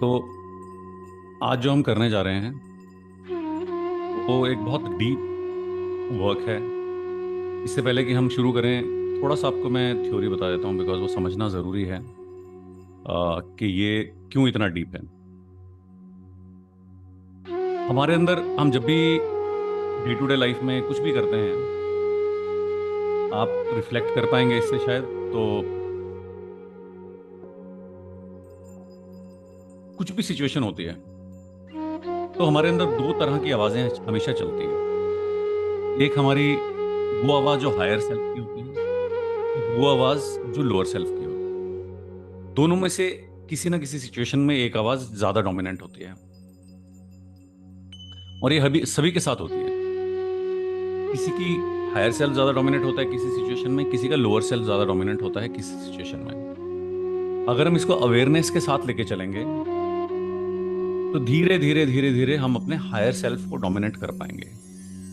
तो आज जो हम करने जा रहे हैं वो एक बहुत डीप वर्क है। इससे पहले कि हम शुरू करें, थोड़ा सा आपको मैं थ्योरी बता देता हूँ, बिकॉज वो समझना ज़रूरी है कि ये क्यों इतना डीप है। हमारे अंदर हम जब भी डे टू डे लाइफ में कुछ भी करते हैं, आप रिफ्लेक्ट कर पाएंगे इससे शायद। तो कुछ भी सिचुएशन होती है तो हमारे अंदर दो तरह की आवाज़ें हमेशा चलती हैं। एक हमारी वो आवाज़ जो हायर सेल्फ की होती है, एक वो आवाज़ जो लोअर सेल्फ की होती है। दोनों में से किसी ना किसी सिचुएशन में एक आवाज़ ज़्यादा डोमिनेंट होती है, और ये सभी सभी के साथ होती है। किसी की हायर सेल्फ ज़्यादा डोमिनेट होता है किसी सिचुएशन में, किसी का लोअर सेल्फ ज़्यादा डोमिनेट होता है किसी सिचुएशन में। अगर हम इसको अवेयरनेस के साथ लेके चलेंगे तो धीरे धीरे धीरे धीरे हम अपने हायर सेल्फ को डोमिनेट कर पाएंगे।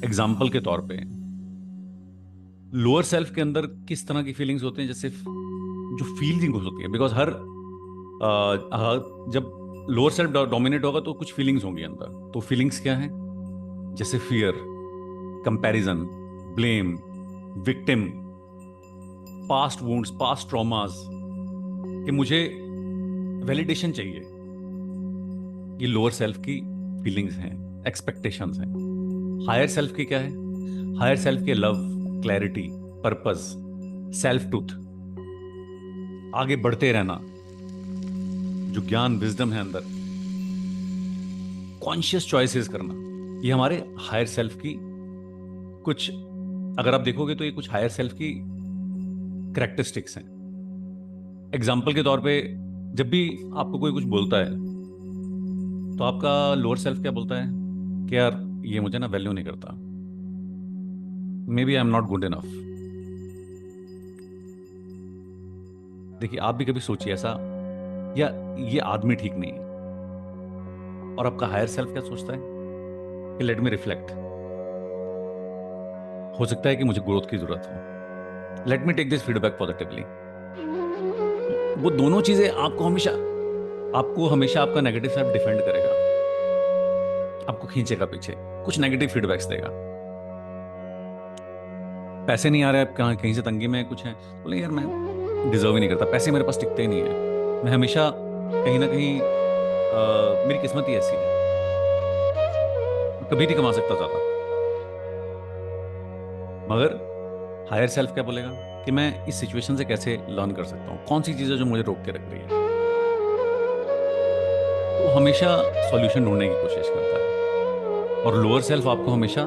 एग्जाम्पल के तौर पे, लोअर सेल्फ के अंदर किस तरह की फीलिंग्स होती हैं, जैसे जो फीलिंग्स होती है, बिकॉज जब लोअर सेल्फ डोमिनेट होगा तो कुछ फीलिंग्स होंगी अंदर। तो फीलिंग्स क्या हैं? जैसे fear, comparison, blame, victim, past wounds, past traumas, कि मुझे वैलिडेशन चाहिए। ये लोअर सेल्फ की फीलिंग्स हैं, एक्सपेक्टेशंस हैं। हायर सेल्फ की क्या है? हायर सेल्फ के love, clarity, purpose, self truth, आगे बढ़ते रहना, जो ज्ञान विजडम है अंदर, कॉन्शियस चॉइसेस करना, ये हमारे हायर सेल्फ की कुछ, अगर आप देखोगे तो ये कुछ हायर सेल्फ की करेक्टरिस्टिक्स हैं। एग्जाम्पल के तौर पे, जब भी आपको कोई कुछ बोलता है तो आपका लोअर सेल्फ क्या बोलता है कि यार ये मुझे ना वैल्यू नहीं करता, maybe I am not good enough. देखिए, आप भी कभी सोचिए ऐसा, या ये आदमी ठीक नहीं है, और आपका हायर सेल्फ क्या सोचता है कि लेट मी रिफ्लेक्ट, हो सकता है कि मुझे ग्रोथ की जरूरत हो, let me take this feedback positively. वो दोनों चीजें आपको हमेशा आपका नेगेटिव सेल्फ डिफेंड करेगा, आपको खींचेगा पीछे, कुछ नेगेटिव फीडबैक्स देगा। पैसे नहीं आ रहे, आप कहाँ कहीं से तंगी में कुछ है, बोले यार मैं डिजर्व ही नहीं करता, पैसे मेरे पास टिकते ही नहीं है, मैं हमेशा कहीं ना कहीं मेरी किस्मत ही ऐसी है, मैं कभी नहीं कमा सकता ज्यादा। मगर हायर सेल्फ क्या बोलेगा कि मैं इस सिचुएशन से कैसे लर्न कर सकता हूँ, कौन सी चीज़ है जो मुझे रोक के रख रही है। वो हमेशा सॉल्यूशन ढूंढने की कोशिश करता है, और लोअर सेल्फ आपको हमेशा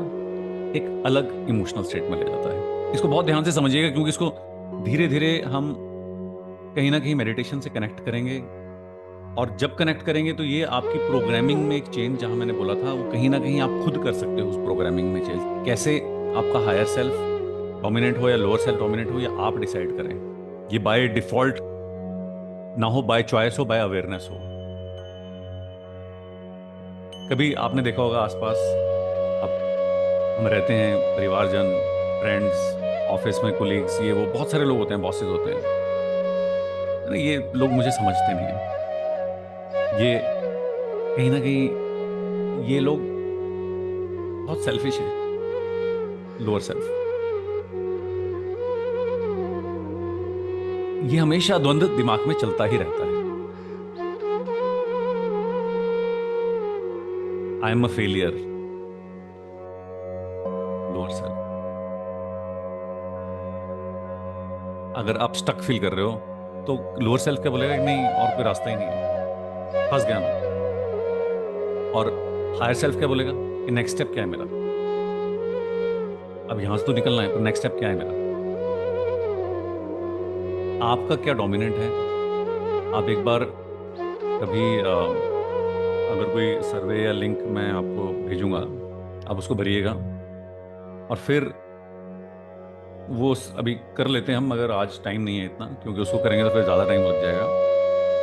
एक अलग इमोशनल स्टेट में ले जाता है। इसको बहुत ध्यान से समझिएगा, क्योंकि इसको धीरे धीरे हम कहीं ना कहीं मेडिटेशन से कनेक्ट करेंगे, और जब कनेक्ट करेंगे तो ये आपकी प्रोग्रामिंग में एक चेंज, जहां मैंने बोला था, वो कहीं ना कहीं आप खुद कर सकते हो उस प्रोग्रामिंग में चेंज। कैसे? आपका हायर सेल्फ डोमिनेट हो या लोअर सेल्फ डोमिनेट हो, या आप डिसाइड करें। ये बाय डिफॉल्ट ना हो, बाय चॉइस हो, बाय अवेयरनेस हो। कभी आपने देखा होगा आसपास, अब हम रहते हैं, परिवारजन, फ्रेंड्स, ऑफिस में कोलीग्स, ये वो बहुत सारे लोग होते हैं, बॉसेस होते हैं, अरे ये लोग मुझे समझते नहीं है, ये कहीं ना कहीं ये लोग बहुत सेल्फिश हैं। लोअर सेल्फ, ये हमेशा द्वंद्व दिमाग में चलता ही रहता है। I am a failure, lower self. अगर आप स्टक फील कर रहे हो तो लोअर सेल्फ क्या बोलेगा कि नहीं, और कोई रास्ता ही नहीं है, फंस गया मैं। और हायर सेल्फ क्या बोलेगा कि नेक्स्ट स्टेप क्या है मेरा, अब यहां से तो निकलना है, पर नेक्स्ट स्टेप क्या है मेरा। आपका क्या डोमिनेंट है? आप एक बार कभी अगर कोई सर्वे या लिंक मैं आपको भेजूंगा, आप उसको भरिएगा, और फिर अभी कर लेते हैं हम, मगर आज टाइम नहीं है इतना, क्योंकि उसको करेंगे तो फिर ज़्यादा टाइम लग जाएगा।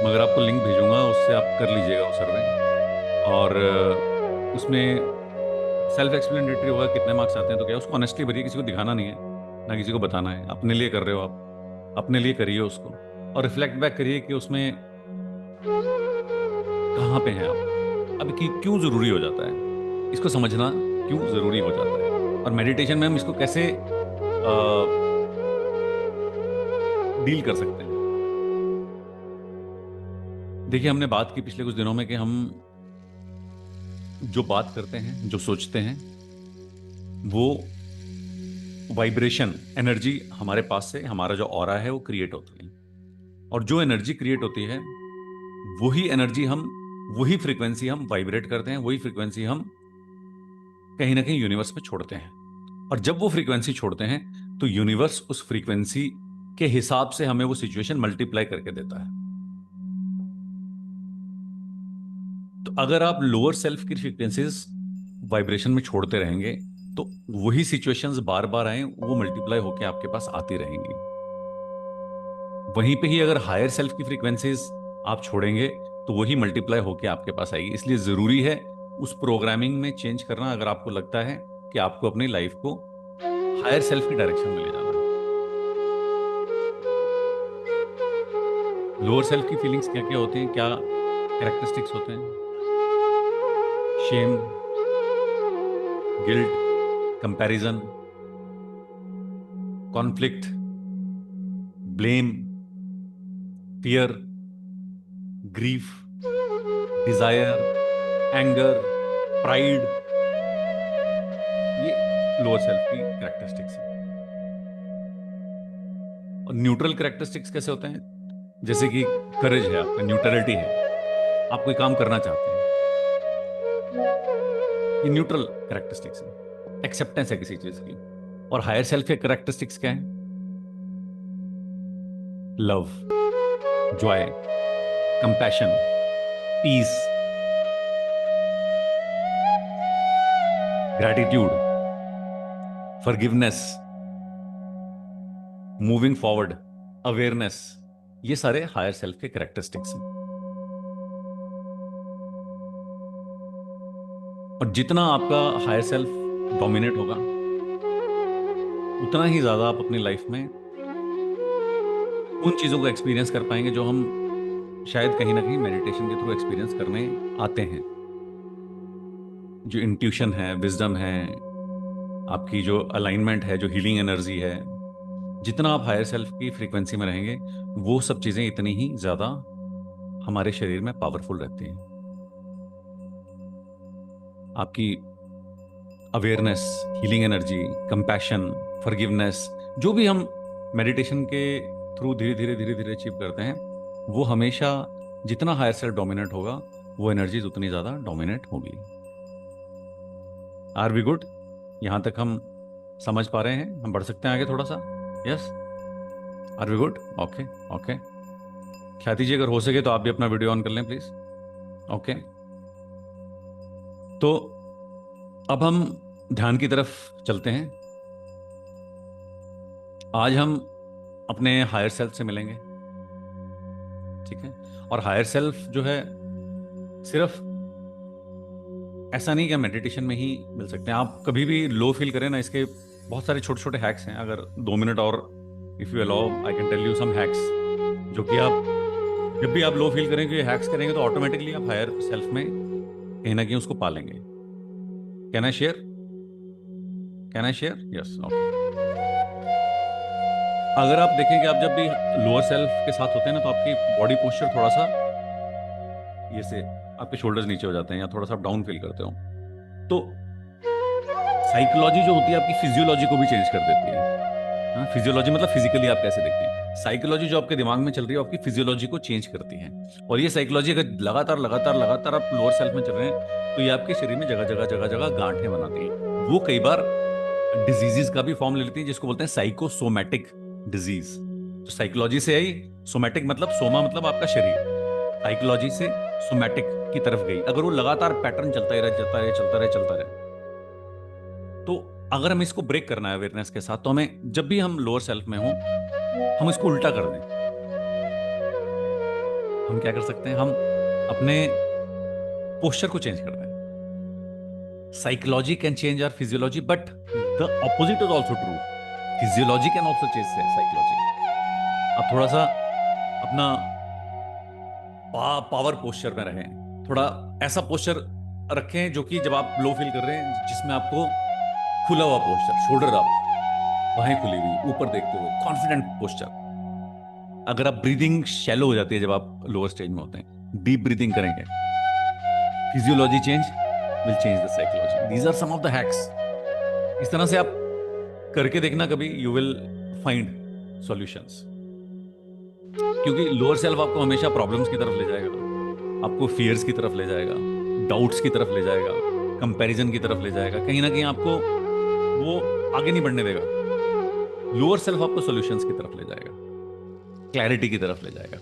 मगर आपको लिंक भेजूंगा, उससे आप कर लीजिएगा वो सर्वे। और उसमें सेल्फ एक्सप्लेनेटरी होगा, कितने मार्क्स आते हैं तो क्या, उसको ऑनेस्टली भरिए, किसी को दिखाना नहीं है, ना किसी को बताना है, अपने लिए कर रहे हो आप, अपने लिए करिए उसको, और रिफ्लेक्ट बैक करिए कि उसमें कहाँ पे हैं आप, अब क्यों जरूरी हो जाता है, इसको समझना क्यों जरूरी हो जाता है, और मेडिटेशन में हम इसको कैसे डील कर सकते हैं। देखिए, हमने बात की पिछले कुछ दिनों में कि हम जो बात करते हैं, जो सोचते हैं, वो वाइब्रेशन, एनर्जी हमारे पास से, हमारा जो ऑरा है वो क्रिएट होती है, और जो एनर्जी क्रिएट होती है वही एनर्जी हम, वही फ्रीक्वेंसी हम वाइब्रेट करते हैं, वही फ्रीक्वेंसी हम कहीं ना कहीं यूनिवर्स में छोड़ते हैं। और जब वो फ्रीक्वेंसी छोड़ते हैं तो यूनिवर्स उस फ्रीक्वेंसी के हिसाब से हमें वो सिचुएशन मल्टीप्लाई करके देता है। तो अगर आप लोअर सेल्फ की फ्रीक्वेंसीज वाइब्रेशन में छोड़ते रहेंगे तो वही सिचुएशंस बार बार आए, वो मल्टीप्लाई होकर आपके पास आती रहेंगी। वहीं पे ही अगर हायर सेल्फ की फ्रीक्वेंसीज आप छोड़ेंगे तो वही मल्टीप्लाई होकर आपके पास आएगी। इसलिए जरूरी है उस प्रोग्रामिंग में चेंज करना, अगर आपको लगता है कि आपको अपनी लाइफ को हायर सेल्फ की डायरेक्शन में ले जाना है। लोअर सेल्फ की फीलिंग्स क्या क्या होती हैं, क्या कैरेक्टरिस्टिक्स होते हैं? Shame, guilt, comparison, conflict, blame, fear, grief, desire, anger, pride, ये लोअर सेल्फ की कैरेक्टरिस्टिक्स है। और न्यूट्रल कैरेक्टरिस्टिक्स कैसे होते हैं? जैसे कि करेज है आपका, न्यूट्रलिटी है, आप कोई काम करना चाहते हैं, ये न्यूट्रल कैरेक्टरिस्टिक्स है, एक्सेप्टेंस है किसी चीज की। और हायर सेल्फ के कैरेक्टरिस्टिक्स क्या है? Love, joy, compassion, peace, gratitude, forgiveness, moving forward, awareness, ये सारे हायर सेल्फ के कैरेक्टरिस्टिक्स हैं। और जितना आपका हायर सेल्फ डोमिनेट होगा उतना ही ज्यादा आप अपनी लाइफ में उन चीजों को एक्सपीरियंस कर पाएंगे जो हम शायद कहीं ना कहीं मेडिटेशन के थ्रू एक्सपीरियंस करने आते हैं। जो इंट्यूशन है, विजडम है, आपकी जो अलाइनमेंट है, जो हीलिंग एनर्जी है, जितना आप हायर सेल्फ की फ्रीक्वेंसी में रहेंगे वो सब चीजें इतनी ही ज्यादा हमारे शरीर में पावरफुल रहती हैं। आपकी awareness, healing energy, compassion, forgiveness, जो भी हम मेडिटेशन के थ्रू धीरे धीरे धीरे धीरे अचीव करते हैं, वो हमेशा जितना हायर सेल्फ डोमिनेट होगा वो एनर्जीज उतनी ज्यादा डोमिनेट होगी। Are we good? यहां तक हम समझ पा रहे हैं? हम बढ़ सकते हैं आगे थोड़ा सा? Yes, are we good? Okay okay. Khyati ji, अगर हो सके तो आप भी अपना वीडियो ऑन कर लें प्लीज। ओके, तो अब हम ध्यान की तरफ चलते हैं। आज हम अपने हायर सेल्फ से मिलेंगे, ठीक है? और हायर सेल्फ जो है सिर्फ ऐसा नहीं कि मेडिटेशन में ही मिल सकते हैं। आप कभी भी लो फील करें ना, इसके बहुत सारे छोटे छोटे हैक्स हैं। अगर 2 मिनट और if you allow, I can tell you some hacks, जो कि आप जब भी आप लो फील करेंगे, ये हैक्स करेंगे तो ऑटोमेटिकली आप हायर सेल्फ में कहीं ना कहीं उसको पालेंगे। Can I share? Can I share? Yes, okay. अगर आप देखें कि आप जब भी लोअर सेल्फ के साथ होते हैं ना, तो आपकी बॉडी पोस्चर थोड़ा सा ये से, आपके शोल्डर्स नीचे हो जाते हैं या थोड़ा सा डाउन फील करते हो, तो साइकोलॉजी जो होती है आपकी फिजियोलॉजी को भी चेंज कर देती है। हाँ, फिजियोलॉजी मतलब फिजिकली आप कैसे दिखते हैं। साइकोलॉजी जो आपके दिमाग में चल रही है आपकी फिजियोलॉजी को चेंज करती है। और ये साइकोलॉजी अगर लगातार लगातार लगातार आप लोअर सेल्फ में चल रहे हैं तो ये आपके शरीर में जगह जगह जगह जगह गांठें बनाती है। वो कई बार डिजीजेस का भी फॉर्म ले लेती है, जिसको बोलते हैं साइकोसोमैटिक डिजीज। तो साइकोलॉजी से आई, सोमैटिक मतलब सोमा मतलब आपका शरीर, साइकोलॉजी से सोमैटिक की तरफ गई। अगर वो लगातार पैटर्न चलता ही रहे, चलता रहे, चलता रहे, चलता रहे, तो अगर हमें इसको ब्रेक करना है अवेयरनेस के साथ, तो हमें जब भी हम लोअर सेल्फ में हों, हम इसको उल्टा कर दें। हम क्या कर सकते हैं? हम अपने पोस्चर को चेंज कर दें। Psychology can change our physiology, but the opposite is also true. Physiology can also change psychology. आप थोड़ा सा अपना पावर पोस्चर में रहें, थोड़ा ऐसा पोस्चर रखें जो कि जब आप लो फील कर रहे हैं, जिसमें आपको खुला हुआ पोस्चर, शोल्डर अप, बाहें खुली हुई, ऊपर देखते हुए, कॉन्फिडेंट पोस्चर। अगर आप ब्रीदिंग शैलो हो जाती है जब आप लोअर स्टेज में होते हैं, डीप ब्रीदिंग करेंगे, physiology change will change the psychology. These are some of the hacks. इस तरह से आप करके देखना, कभी यू विल फाइंड सॉल्यूशंस। क्योंकि लोअर सेल्फ आपको हमेशा प्रॉब्लम्स की तरफ ले जाएगा, आपको फियर्स की तरफ ले जाएगा, डाउट्स की तरफ ले जाएगा, कंपैरिजन की तरफ ले जाएगा, कहीं ना कहीं आपको वो आगे नहीं बढ़ने देगा। लोअर सेल्फ आपको सॉल्यूशंस की तरफ ले जाएगा, क्लैरिटी की तरफ ले जाएगा।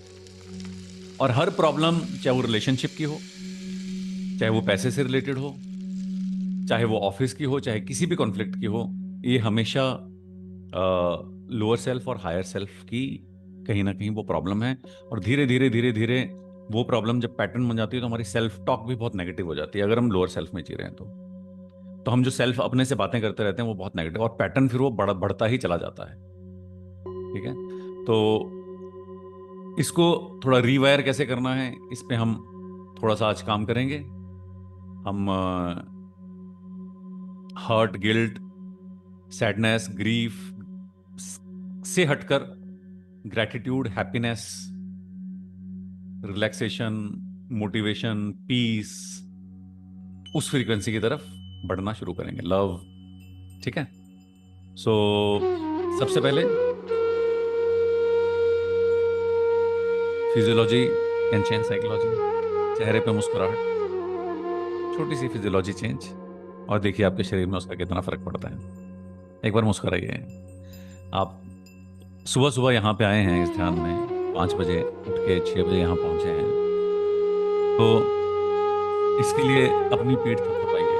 और हर प्रॉब्लम, चाहे वो रिलेशनशिप की हो, चाहे वो पैसे से रिलेटेड हो, चाहे वो ऑफिस की हो, चाहे किसी भी कॉन्फ्लिक्ट की हो, ये हमेशा लोअर सेल्फ और हायर सेल्फ की कहीं ना कहीं वो प्रॉब्लम है। और धीरे धीरे धीरे धीरे वो प्रॉब्लम जब पैटर्न बन जाती है तो हमारी सेल्फ टॉक भी बहुत नेगेटिव हो जाती है, अगर हम लोअर सेल्फ में जी रहे हैं तो हम जो सेल्फ अपने से बातें करते रहते हैं वो बहुत नेगेटिव, और पैटर्न फिर वो बढ़ता ही चला जाता है। ठीक है, तो इसको थोड़ा रीवायर कैसे करना है, इस पे हम थोड़ा सा आज काम करेंगे। हम हर्ट, गिल्ट, सैडनेस, ग्रीफ से हटकर gratitude, happiness, relaxation, motivation, peace, उस फ्रीक्वेंसी की तरफ बढ़ना शुरू करेंगे, लव। ठीक है, सो सबसे पहले फिजियोलॉजी कैन चेंज साइकोलॉजी। चेहरे पे मुस्कुराहट, छोटी सी फिजियोलॉजी चेंज, और देखिए आपके शरीर में उसका कितना फर्क पड़ता है। एक बार मुस्कुराइए। आप सुबह सुबह यहाँ पे आए हैं इस ध्यान में, 5 बजे उठ के 6 बजे यहाँ पहुंचे हैं, तो इसके लिए अपनी पीठ थपथपाइए।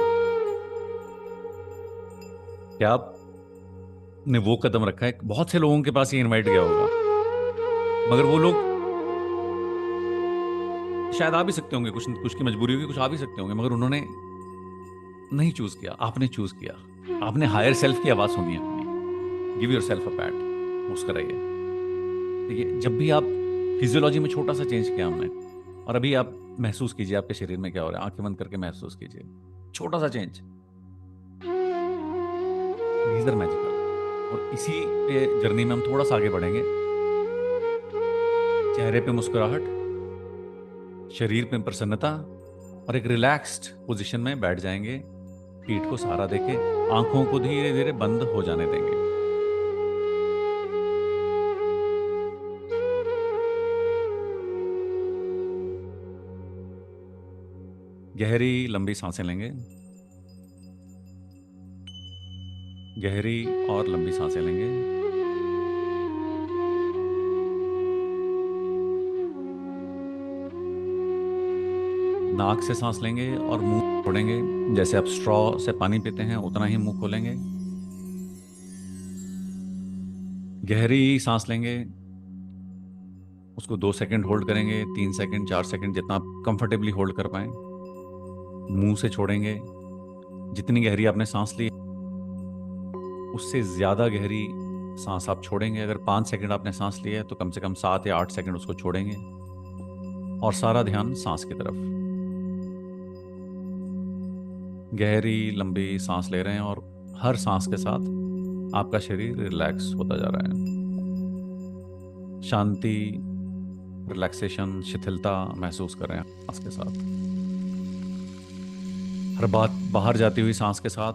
क्या आपने वो कदम रखा है? बहुत से लोगों के पास ये इनवाइट गया होगा, मगर वो लोग शायद आ भी सकते होंगे, कुछ कुछ की मजबूरी होगी, कुछ आ भी सकते होंगे, मगर उन्होंने नहीं चूज किया, आपने चूज किया। आपने हायर सेल्फ की आवाज सुनी है अपनी। Give yourself a pat, मुस्कुराइए। देखिए, जब भी आप फिजियोलॉजी में छोटा सा चेंज किया हमने, और अभी आप महसूस कीजिए आपके शरीर में क्या हो रहा है, आंखें बंद करके महसूस कीजिए, छोटा सा चेंज, गीजर मैजिकल। और इसी पे जर्नी में हम थोड़ा सा आगे बढ़ेंगे। चेहरे पे मुस्कुराहट, शरीर पे प्रसन्नता, और एक रिलैक्स्ड पोजीशन में बैठ जाएंगे, पीठ को सहारा देके, आंखों को धीरे धीरे बंद हो जाने देंगे। गहरी लंबी सांसें लेंगे, गहरी और लंबी सांसें लेंगे। नाक से सांस लेंगे और मुंह छोड़ेंगे, जैसे आप स्ट्रॉ से पानी पीते हैं उतना ही मुंह खोलेंगे। गहरी सांस लेंगे, उसको 2 सेकंड होल्ड करेंगे, 3 सेकंड, 4 सेकंड, जितना आप कंफर्टेबली होल्ड कर पाए। मुंह से छोड़ेंगे। जितनी गहरी आपने सांस ली उससे ज्यादा गहरी सांस आप छोड़ेंगे। अगर 5 सेकंड आपने सांस ली है तो कम से कम 7 या 8 सेकंड उसको छोड़ेंगे, और सारा ध्यान सांस की तरफ। गहरी लंबी सांस ले रहे हैं, और हर सांस के साथ आपका शरीर रिलैक्स होता जा रहा है। शांति, रिलैक्सेशन, शिथिलता महसूस कर रहे हैं सांस के साथ। हर बात बाहर जाती हुई सांस के साथ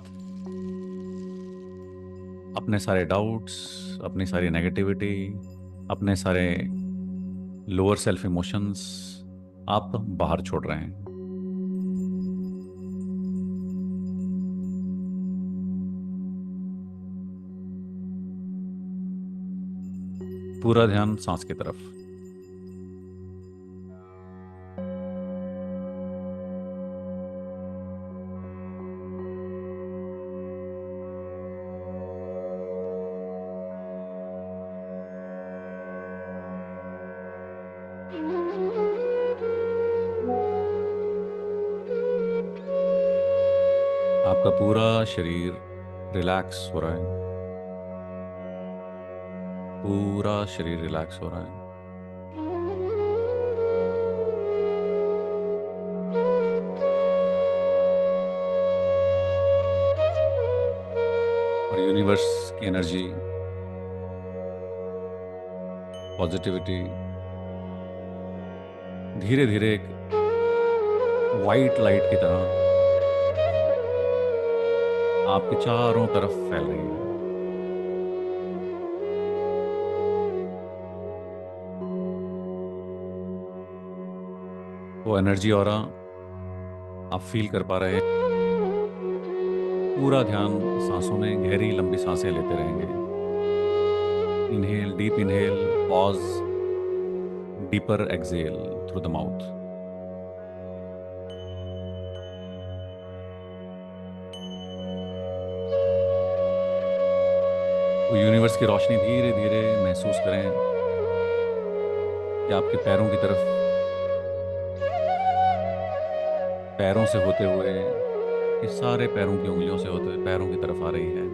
अपने सारे डाउट्स, अपनी सारी नेगेटिविटी, अपने सारे लोअर सेल्फ इमोशंस आप बाहर छोड़ रहे हैं। पूरा ध्यान सांस की तरफ। आपका पूरा शरीर रिलैक्स हो रहा है, पूरा शरीर रिलैक्स हो रहा है। यूनिवर्स की एनर्जी, पॉजिटिविटी धीरे धीरे एक वाइट लाइट की तरह आपके चारों तरफ फैल रही है। वो एनर्जी ऑरा आप फील कर पा रहे हैं। पूरा ध्यान सांसों में, गहरी लंबी सांसें लेते रहेंगे। Inhale, deep inhale, pause, deeper exhale through the mouth. वो यूनिवर्स की रोशनी धीरे धीरे महसूस करें कि आपके पैरों की तरफ, पैरों से होते हुए, ये सारे पैरों की उंगलियों से होते हुए पैरों की तरफ आ रही है।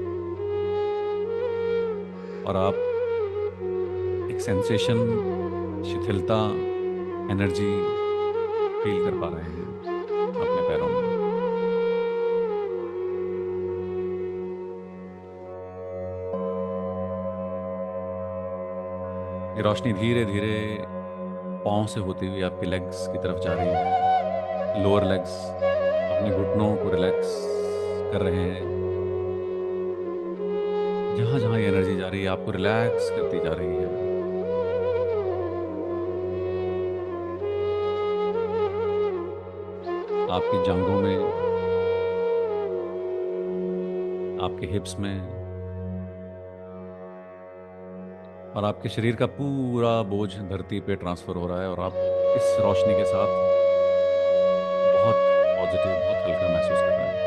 और आप एक सेंसेशन, शिथिलता, एनर्जी फील कर पा रहे हैं अपने पैरों में। ये रोशनी धीरे धीरे पाँव से होती हुई आपके लेग्स की तरफ जा रही है। लोअर लेग्स, अपने घुटनों को रिलैक्स कर रहे हैं। जहां जहां ये एनर्जी जा रही है आपको रिलैक्स करती जा रही है। आपकी जांघों में, आपके हिप्स में, और आपके शरीर का पूरा बोझ धरती पे ट्रांसफर हो रहा है। और आप इस रोशनी के साथ बहुत पॉजिटिव, बहुत हल्का महसूस कर रहे हैं।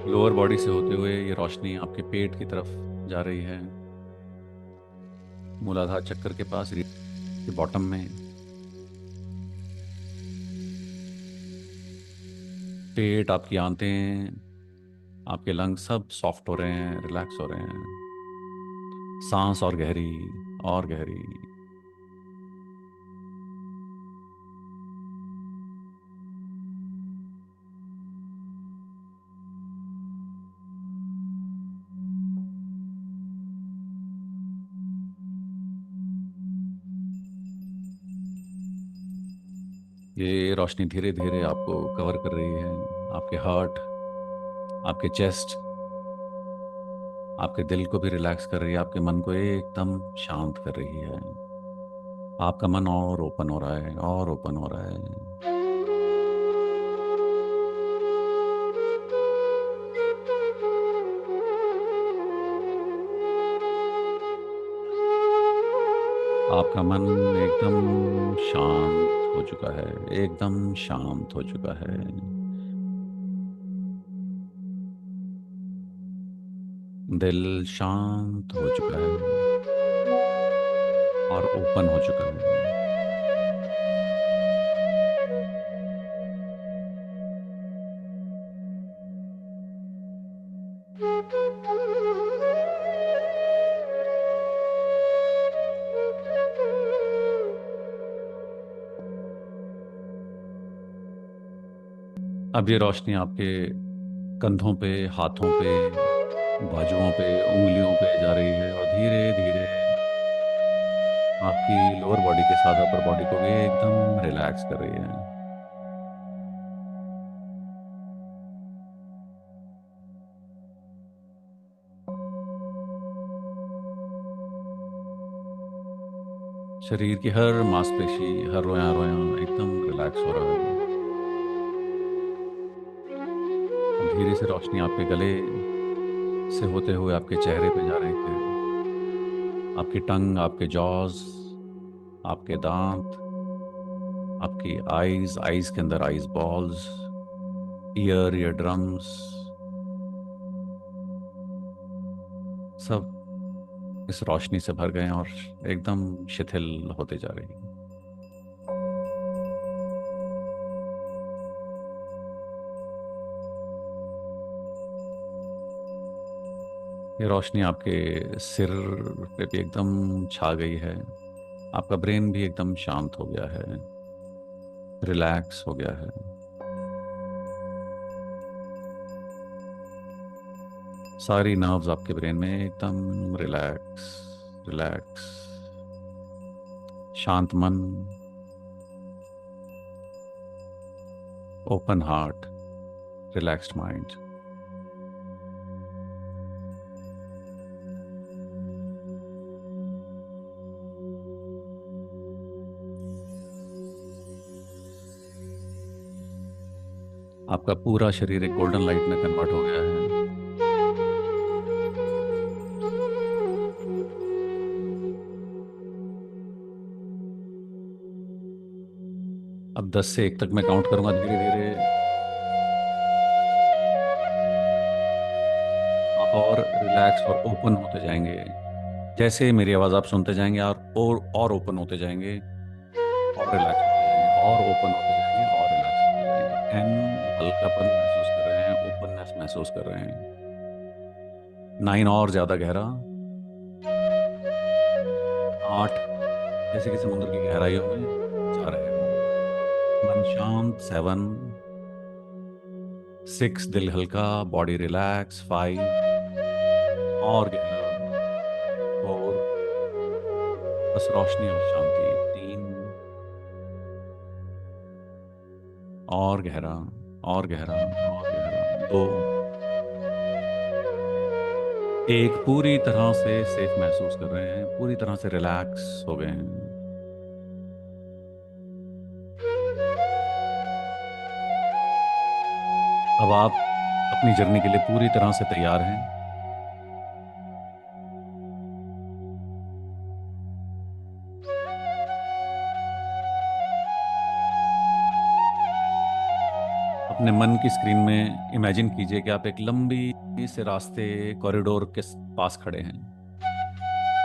लोअर बॉडी से होते हुए ये रोशनी आपके पेट की तरफ जा रही है। मूलाधार चक्कर के पास, के बॉटम में। पेट, आपकी आंतें, आपके लंग्स सब सॉफ्ट हो रहे हैं, रिलैक्स हो रहे हैं। सांस और गहरी, और गहरी। ये रोशनी धीरे धीरे आपको कवर कर रही है। आपके हार्ट, आपके चेस्ट, आपके दिल को भी रिलैक्स कर रही है। आपके मन को एकदम शांत कर रही है। आपका मन और ओपन हो रहा है, और ओपन हो रहा है। आपका मन एकदम शांत हो चुका है, एकदम शांत हो चुका है। दिल शांत हो चुका है और ओपन हो चुका है। अब ये रोशनी आपके कंधों पे, हाथों पे, बाजुओं पे, उंगलियों पे जा रही है। और धीरे धीरे आपकी लोअर बॉडी के साथ अपर बॉडी को भी एकदम रिलैक्स कर रही है। शरीर की हर मांसपेशी, हर रोया रोया एकदम रिलैक्स हो रहा है। अब धीरे से रोशनी आपके गले से होते हुए आपके चेहरे पे जा रही है। आपकी टंग, आपके जॉज, आपके दांत, आपकी आईज, आईज के अंदर आईज बॉल्स, ईयर ड्रम्स, सब इस रोशनी से भर गए हैं और एकदम शिथिल होते जा रही है। ये रोशनी आपके सिर पे भी एकदम छा गई है। आपका ब्रेन भी एकदम शांत हो गया है, रिलैक्स हो गया है। सारी नर्व्स आपके ब्रेन में एकदम रिलैक्स, रिलैक्स। शांत मन, ओपन हार्ट, रिलैक्स्ड माइंड। आपका पूरा शरीर एक गोल्डन लाइट में कन्वर्ट हो गया है। अब 10 से 1 तक मैं काउंट करूंगा, धीरे धीरे और रिलैक्स और ओपन होते जाएंगे। जैसे मेरी आवाज़ आप सुनते जाएंगे और ओपन होते जाएंगे, और रिलैक्स होते जाएंगे, और ओपन होते जाएंगे, और रिलैक्स होते जाएंगे। 10 हल्कापन महसूस कर रहे हैं, ओपननेस महसूस कर रहे हैं। 9 और ज़्यादा गहरा। 8 जैसे कि समुद्र की गहराइयों में जा रहे हो। मन शांत। 7, 6 दिल हल्का, बॉडी रिलैक्स। 5 और गहरा। 4 बस रोशनी और शांति। 3 और गहरा, और गहरा, और गहरा। 2 1 पूरी तरह से सेफ महसूस कर रहे हैं, पूरी तरह से रिलैक्स हो गए हैं। अब आप अपनी जर्नी के लिए पूरी तरह से तैयार हैं। अपने मन की स्क्रीन में इमेजिन कीजिए कि आप एक लंबी से रास्ते, कॉरिडोर के पास खड़े हैं,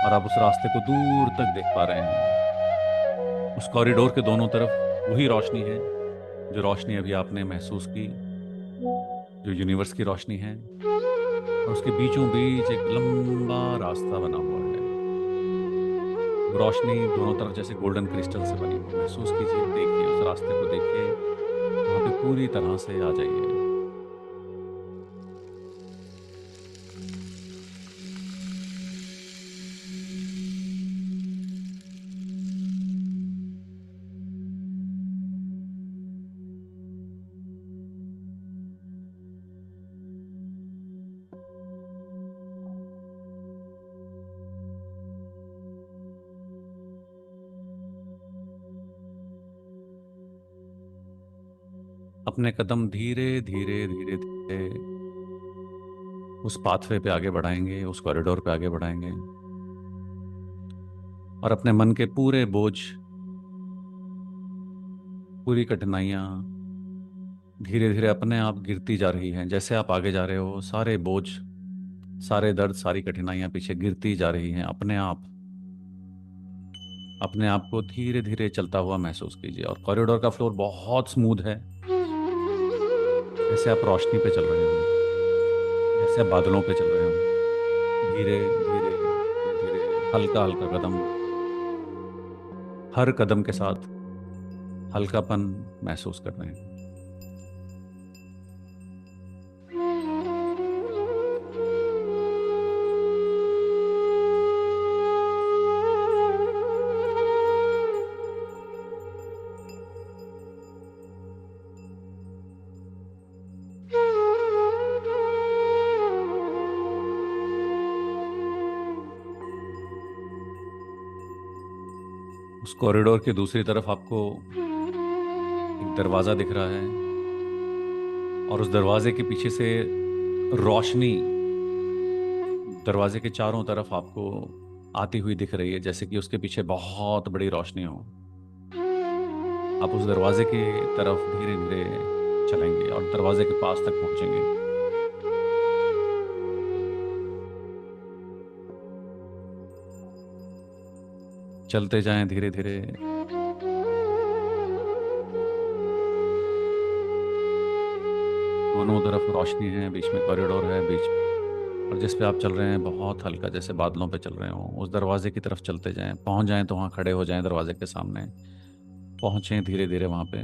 और आप उस रास्ते को दूर तक देख पा रहे हैं। उस कॉरिडोर के दोनों तरफ वही रोशनी है, जो रोशनी अभी आपने महसूस की, जो यूनिवर्स की रोशनी है। और उसके बीचों बीच एक लंबा रास्ता बना हुआ है। वो रोशनी दोनों तरफ जैसे गोल्डन क्रिस्टल से बनी हो। महसूस कीजिए, देखिए उस रास्ते को, देखिए वहां पे पूरी तरह से आ जाइए। अपने कदम धीरे धीरे धीरे धीरे उस पाथवे पे आगे बढ़ाएंगे, उस कॉरिडोर पे आगे बढ़ाएंगे, और अपने मन के पूरे बोझ, पूरी कठिनाइयाँ धीरे धीरे अपने आप गिरती जा रही हैं। जैसे आप आगे जा रहे हो, सारे बोझ, सारे दर्द, सारी कठिनाइयाँ पीछे गिरती जा रही हैं अपने आप। अपने आप को धीरे धीरे चलता हुआ महसूस कीजिए। और कॉरिडोर का फ्लोर बहुत स्मूथ है, जैसे आप रोशनी पे चल रहे हो, जैसे आप बादलों पे चल रहे हो। धीरे धीरे धीरे धीरे, हल्का हल्का कदम, हर कदम के साथ हल्कापन महसूस कर रहे हैं। उस कॉरिडोर की दूसरी तरफ आपको एक दरवाजा दिख रहा है, और उस दरवाजे के पीछे से रोशनी दरवाजे के चारों तरफ आपको आती हुई दिख रही है, जैसे कि उसके पीछे बहुत बड़ी रोशनी हो। आप उस दरवाजे की तरफ धीरे धीरे चलेंगे और दरवाजे के पास तक पहुंचेंगे। चलते जाएं धीरे धीरे। दोनों तरफ रोशनी है, बीच में कॉरिडोर है, बीच और जिस पे आप चल रहे हैं बहुत हल्का, जैसे बादलों पे चल रहे हो, उस दरवाजे की तरफ चलते जाएं, पहुंच जाएं तो वहां खड़े हो जाएं दरवाजे के सामने, पहुंचे धीरे धीरे वहां पे।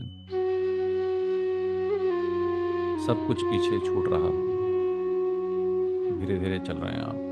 सब कुछ पीछे छूट रहा हो, धीरे धीरे चल रहे हैं आप।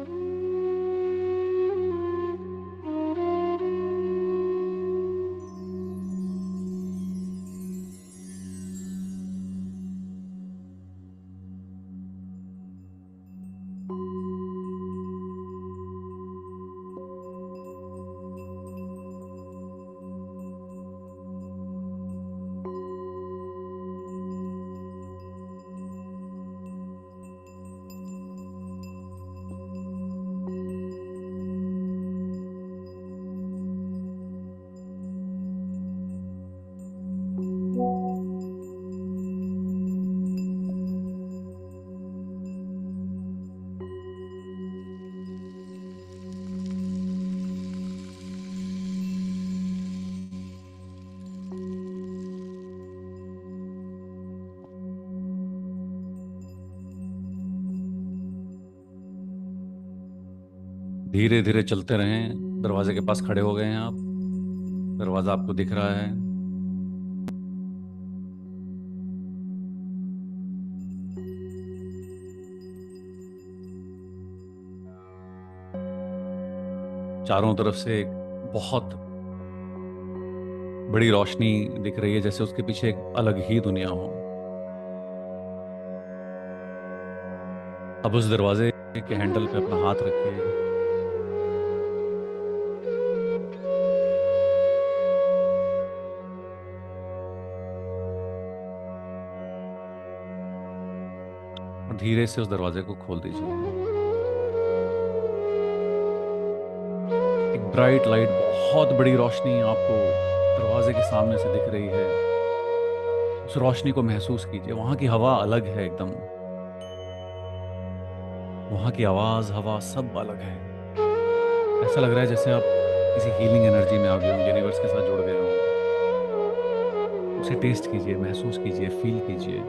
धीरे धीरे चलते रहें, दरवाजे के पास खड़े हो गए हैं आप, दरवाजा आपको दिख रहा है। चारों तरफ से एक बहुत बड़ी रोशनी दिख रही है, जैसे उसके पीछे एक अलग ही दुनिया हो। अब उस दरवाजे के हैंडल पे अपना हाथ रखिए, और धीरे से उस दरवाजे को खोल दीजिए। एक ब्राइट लाइट, बहुत बड़ी रोशनी आपको दरवाजे के सामने से दिख रही है। उस रोशनी को महसूस कीजिए। वहां की हवा अलग है एकदम, वहां की आवाज, हवा सब अलग है। ऐसा लग रहा है जैसे आप किसी हीलिंग एनर्जी में आ गए हो, यूनिवर्स के साथ जुड़ गए हो। उसे टेस्ट कीजिए, महसूस कीजिए, फील कीजिए।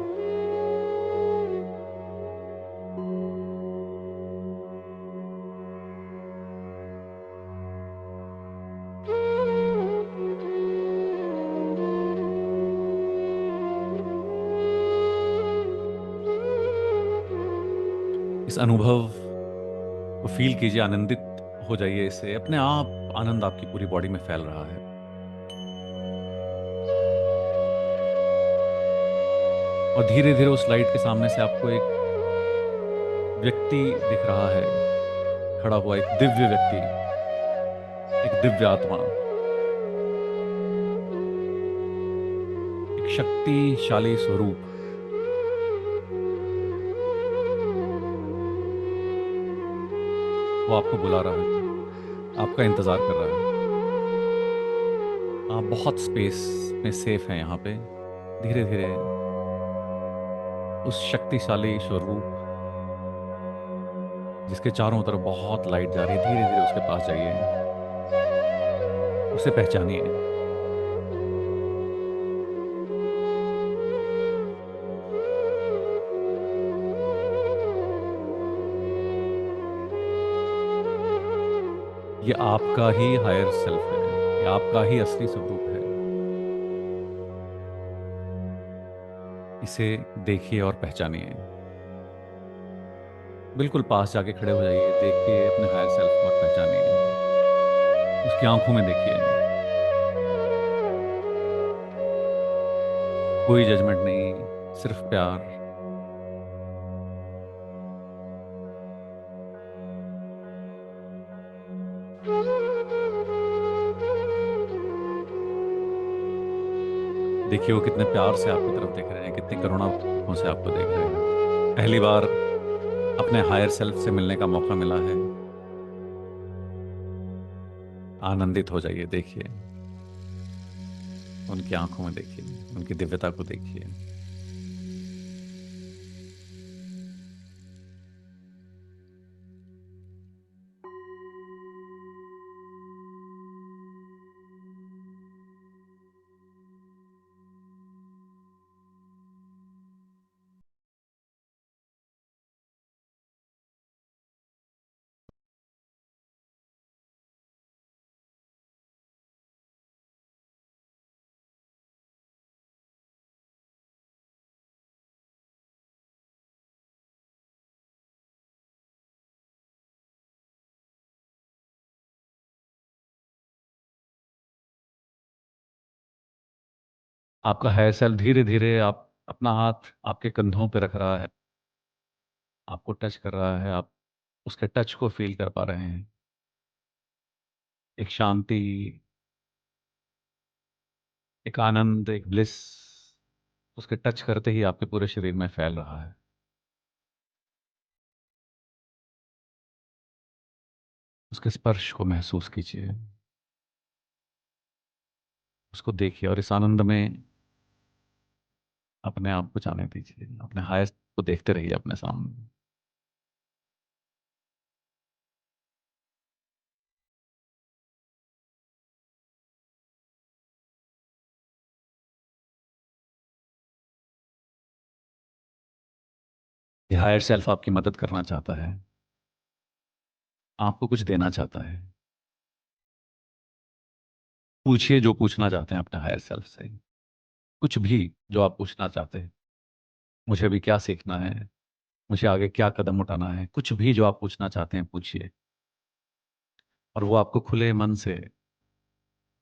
इस अनुभव को फील कीजिए, आनंदित हो जाइए इससे। अपने आप आनंद आपकी पूरी बॉडी में फैल रहा है। और धीरे धीरे उस लाइट के सामने से आपको एक व्यक्ति दिख रहा है, खड़ा हुआ, एक दिव्य व्यक्ति, एक दिव्य आत्मा, एक शक्तिशाली स्वरूप। वो आपको बुला रहा है, आपका इंतजार कर रहा है। आप बहुत स्पेस में सेफ हैं यहाँ पे। धीरे धीरे उस शक्तिशाली स्वरूप, जिसके चारों तरफ बहुत लाइट जा रही है, धीरे धीरे उसके पास जाइए, उसे पहचानिए। ये आपका ही हायर सेल्फ है, ये आपका ही असली स्वरूप है। इसे देखिए और पहचानिए। बिल्कुल पास जाके खड़े हो जाइए, देखिए अपने हायर सेल्फ को और पहचानिए। उसकी आंखों में देखिए, कोई जजमेंट नहीं, सिर्फ प्यार। देखिए वो कितने प्यार से आपकी तरफ देख रहे हैं, कितनी करुणा आंखों से आपको देख रहे हैं। पहली बार अपने हायर सेल्फ से मिलने का मौका मिला है। आनंदित हो जाइए, देखिए उनकी आंखों में, देखिए उनकी दिव्यता को देखिए। आपका हायर सेल्फ धीरे धीरे आप अपना हाथ आपके कंधों पे रख रहा है, आपको टच कर रहा है, आप उसके टच को फील कर पा रहे हैं। एक शांति, एक आनंद, एक ब्लिस उसके टच करते ही आपके पूरे शरीर में फैल रहा है। उसके स्पर्श को महसूस कीजिए, उसको देखिए और इस आनंद में अपने आप को जाने दीजिए, अपने हाईएस्ट को देखते रहिए अपने सामने। ये हायर सेल्फ आपकी मदद करना चाहता है, आपको कुछ देना चाहता है। पूछिए जो पूछना चाहते हैं अपने हायर सेल्फ से, कुछ भी जो आप पूछना चाहते हैं। मुझे अभी क्या सीखना है, मुझे आगे क्या कदम उठाना है, कुछ भी जो आप पूछना चाहते हैं पूछिए। और वो आपको खुले मन से,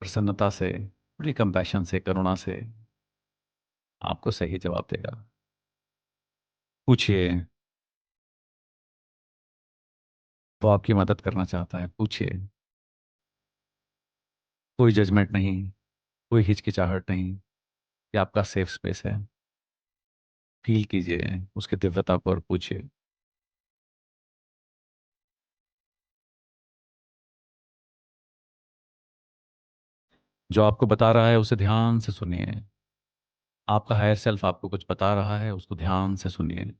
प्रसन्नता से, बड़ी कंपैशन से, करुणा से आपको सही जवाब देगा। पूछिए, वो आपकी मदद करना चाहता है, पूछिए। कोई जजमेंट नहीं, कोई हिचकिचाहट नहीं, ये आपका सेफ स्पेस है। फील कीजिए उसकी दिव्यता को और पूछिए। जो आपको बता रहा है उसे ध्यान से सुनिए। आपका हायर सेल्फ आपको कुछ बता रहा है, उसको ध्यान से सुनिए।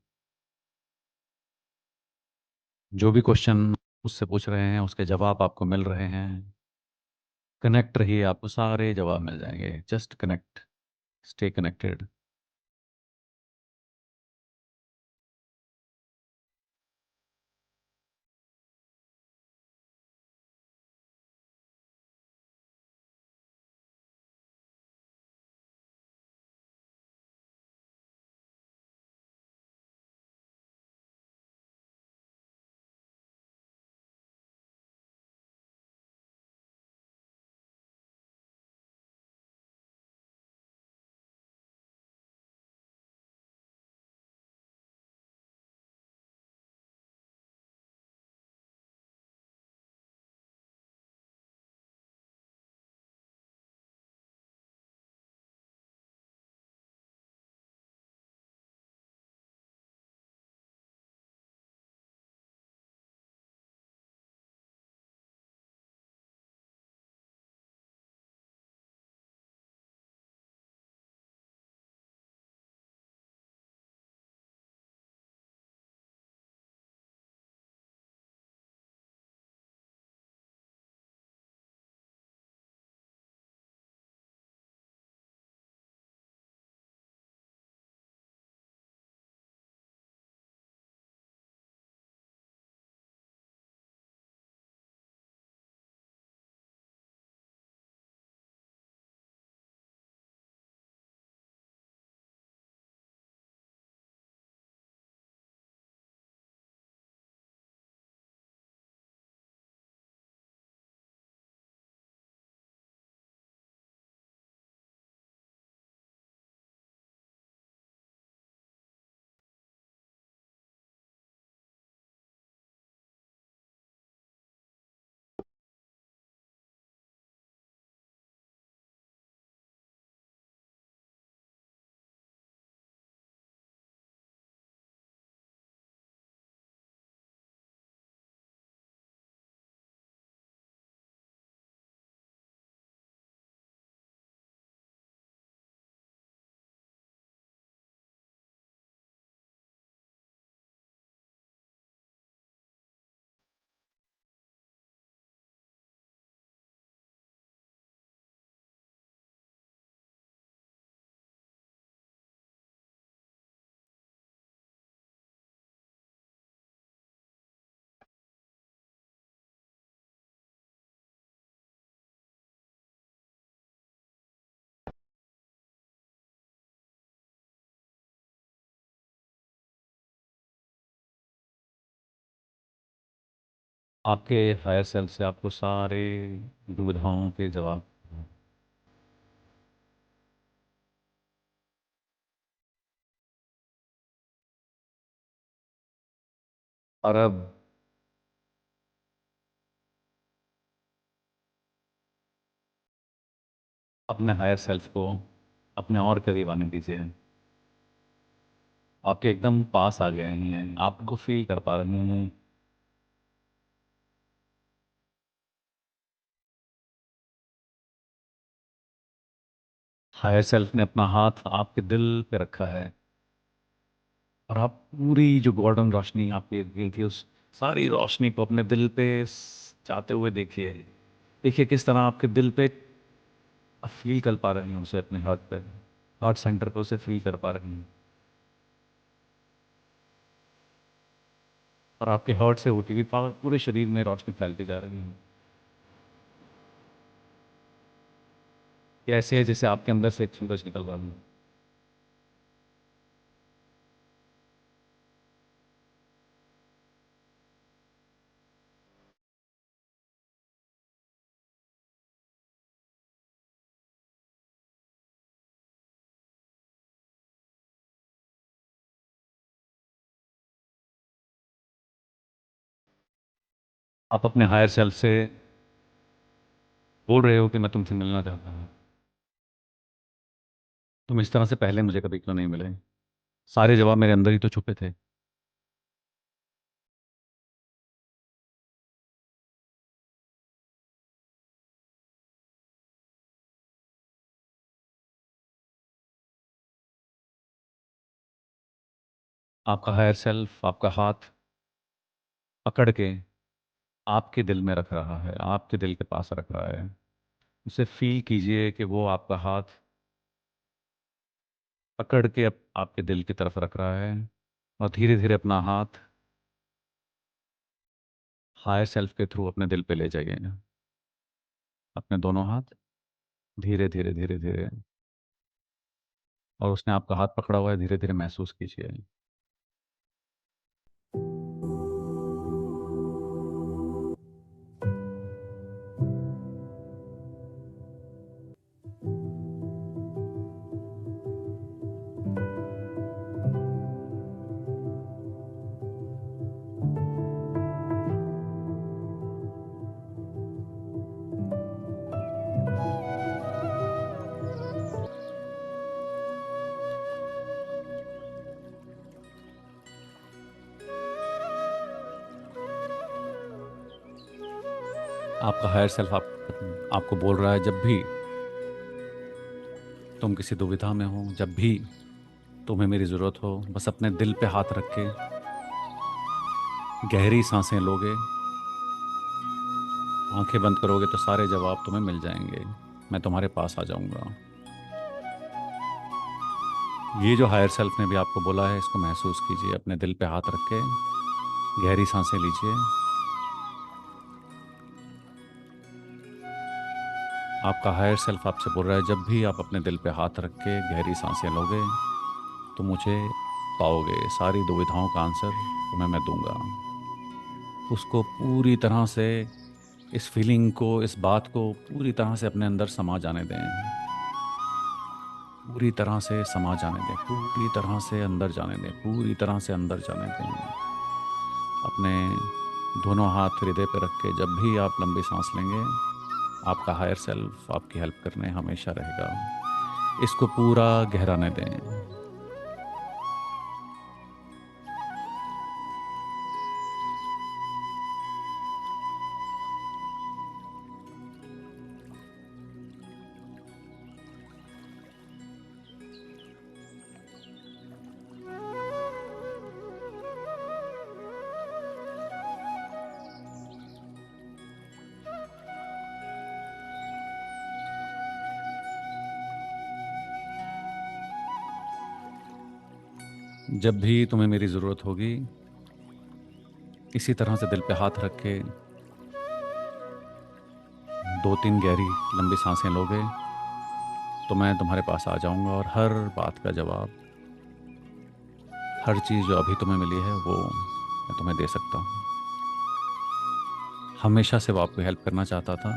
जो भी क्वेश्चन उससे पूछ रहे हैं उसके जवाब आपको मिल रहे हैं। कनेक्ट रहिए, आपको सारे जवाब मिल जाएंगे। Just connect, stay connected. आपके हायर सेल्फ से आपको सारे दुविधाओं के जवाब और अब अपने हायर सेल्फ को अपने और करीब आने दीजिए। आपके एकदम पास आ गए हैं, आपको फील कर पा रहे हैं। हायर सेल्फ ने अपना हाथ आपके दिल पे रखा है, और आप पूरी जो गोल्डन रोशनी आपकी गई थी, उस सारी रोशनी को अपने दिल पे जाते हुए देखिए। देखिए किस तरह आपके दिल पे फील कर पा रही हैं उसे, अपने हार्ट पे, हार्ट सेंटर पे उसे फील कर पा रही हैं। और आपके हार्ट से होती हुई पूरे शरीर में रोशनी फैलती जा रही है। ये ऐसे है जैसे आपके अंदर से एक सूरज निकल रहा है। आप अपने हायर सेल्फ से बोल रहे हो कि मैं तुमसे मिलना चाहता हूँ। तुम इस तरह से पहले मुझे कभी क्यों नहीं मिले? सारे जवाब मेरे अंदर ही तो छुपे थे। आपका हायर सेल्फ आपका हाथ पकड़ के आपके दिल में रख रहा है, आपके दिल के पास रख रहा है। उसे फील कीजिए कि वो आपका हाथ पकड़ के आपके दिल की तरफ रख रहा है, और धीरे धीरे अपना हाथ हायर सेल्फ के थ्रू अपने दिल पे ले जाइए। अपने दोनों हाथ धीरे धीरे धीरे धीरे, और उसने आपका हाथ पकड़ा हुआ है, धीरे धीरे महसूस कीजिए। आपका हायर सेल्फ आपको बोल रहा है, जब भी तुम किसी दुविधा में हो, जब भी तुम्हें मेरी ज़रूरत हो, बस अपने दिल पे हाथ रख के गहरी सांसें लोगे, आंखें बंद करोगे तो सारे जवाब तुम्हें मिल जाएंगे। मैं तुम्हारे पास आ जाऊंगा। ये जो हायर सेल्फ ने भी आपको बोला है, इसको महसूस कीजिए। अपने दिल पे हाथ रख के गहरी सांसें लीजिए। आपका हायर सेल्फ आपसे बोल रहा है, जब भी आप अपने दिल पे हाथ रख के गहरी सांसें लोगे तो मुझे पाओगे। सारी दुविधाओं का आंसर तुम्हें मैं दूंगा। उसको पूरी तरह से, इस फीलिंग को, इस बात को पूरी तरह से अपने अंदर समा जाने दें। पूरी तरह से समा जाने दें, पूरी तरह से अंदर जाने दें, पूरी तरह से अंदर जाने दें। अपने दोनों हाथ हृदय पर रख के जब भी आप लंबी सांस लेंगे, आपका हायर सेल्फ आपकी हेल्प करने हमेशा रहेगा। इसको पूरा गहराने दें। जब भी तुम्हें मेरी ज़रूरत होगी, इसी तरह से दिल पे हाथ रख के 2-3 गहरी लंबी सांसें लोगे तो मैं तुम्हारे पास आ जाऊंगा, और हर बात का जवाब, हर चीज़ जो अभी तुम्हें मिली है वो मैं तुम्हें दे सकता हूँ। हमेशा से वो आपको हेल्प करना चाहता था,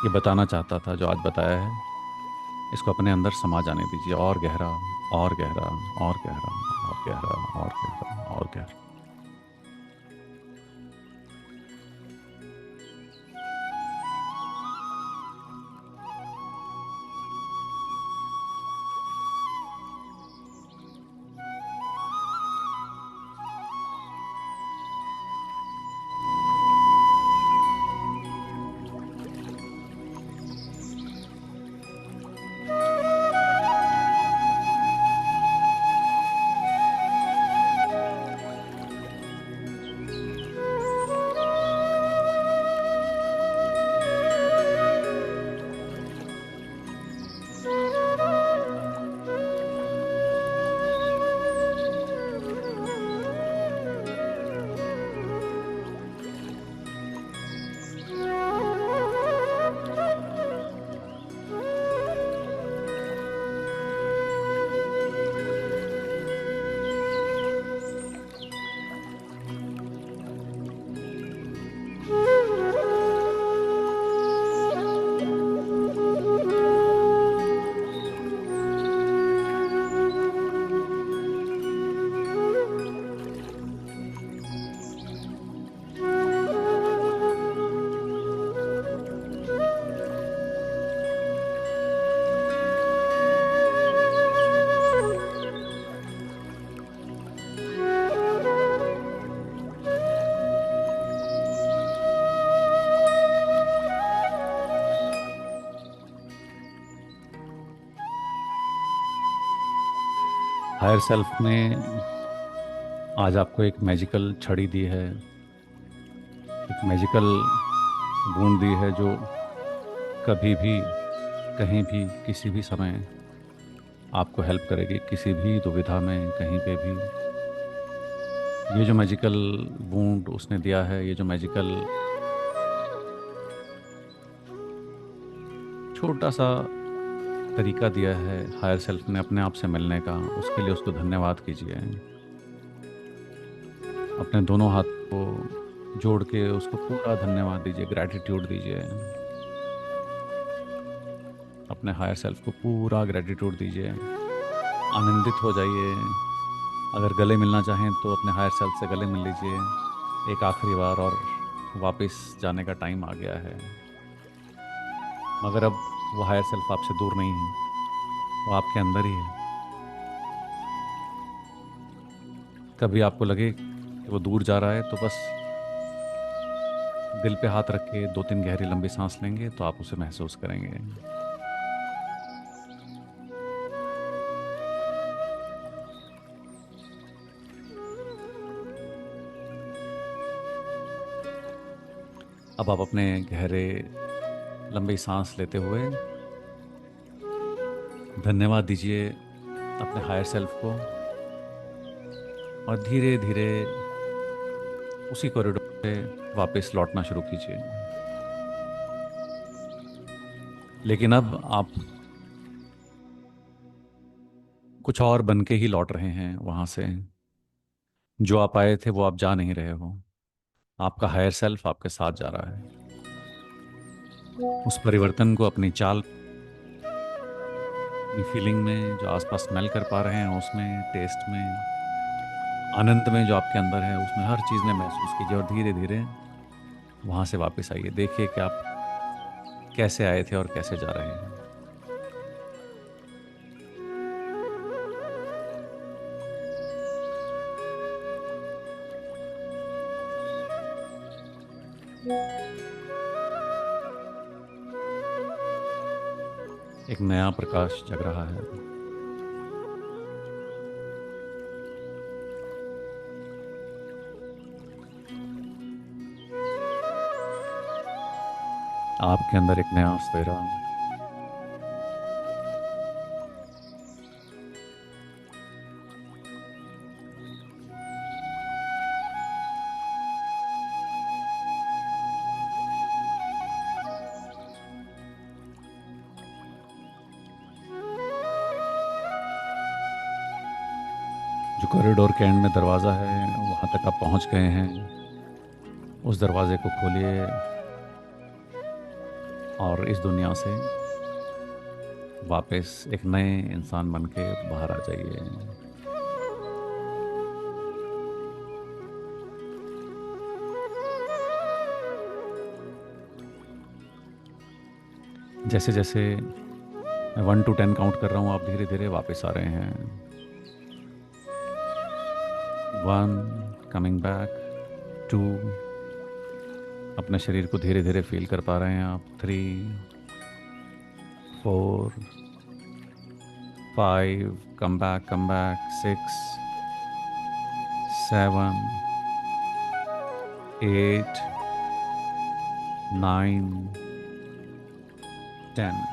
ये बताना चाहता था जो आज बताया है। इसको अपने अंदर समा जाने दीजिए, और गहरा, और गहरा, और गहरा, और गहरा, और गहरा, और गहरा। हायर सेल्फ ने आज आपको एक मैजिकल छड़ी दी है, एक मैजिकल वूंड दी है जो कभी भी, कहीं भी, किसी भी समय आपको हेल्प करेगी, किसी भी दुविधा में, कहीं पे भी। ये जो मैजिकल वूंड उसने दिया है, ये जो मैजिकल छोटा सा तरीका दिया है हायर सेल्फ ने अपने आप से मिलने का, उसके लिए उसको धन्यवाद कीजिए। अपने दोनों हाथ को जोड़ के उसको पूरा धन्यवाद दीजिए, ग्रैटिट्यूड दीजिए। अपने हायर सेल्फ को पूरा ग्रैटिट्यूड दीजिए, आनंदित हो जाइए। अगर गले मिलना चाहें तो अपने हायर सेल्फ से गले मिल लीजिए एक आखिरी बार, और वापस जाने का टाइम आ गया है। मगर अब वो हायर सेल्फ आपसे दूर नहीं है, वो आपके अंदर ही है। कभी आपको लगे कि वो दूर जा रहा है तो बस दिल पे हाथ रख के 2-3 गहरी लंबी सांस लेंगे तो आप उसे महसूस करेंगे। अब आप अपने गहरे लंबी सांस लेते हुए धन्यवाद दीजिए अपने हायर सेल्फ को, और धीरे धीरे उसी कॉरिडोर पे वापस लौटना शुरू कीजिए। लेकिन अब आप कुछ और बन के ही लौट रहे हैं वहां से। जो आप आए थे वो आप जा नहीं रहे हो, आपका हायर सेल्फ आपके साथ जा रहा है। उस परिवर्तन को अपनी चाल, अपनी फीलिंग में, जो आसपास स्मेल कर पा रहे हैं उसमें, टेस्ट में, आनंद में जो आपके अंदर है, उसमें हर चीज़ में महसूस कीजिए, और धीरे धीरे वहां से वापस आइए। देखिए कि आप कैसे आए थे और कैसे जा रहे हैं। एक नया प्रकाश जग रहा है। आपके अंदर एक नया सवेरा, जो कॉरिडोर के एंड में दरवाज़ा है वहाँ तक आप पहुँच गए हैं। उस दरवाजे को खोलिए और इस दुनिया से वापस एक नए इंसान बन के बाहर आ जाइए। जैसे जैसे मैं 1 to 10 काउंट कर रहा हूँ, आप धीरे धीरे वापस आ रहे हैं। 1, कमिंग बैक। 2, अपने शरीर को धीरे धीरे फील कर पा रहे हैं आप। 3, 4, 5, कम बैक। 6, 7, 8, 9, 10।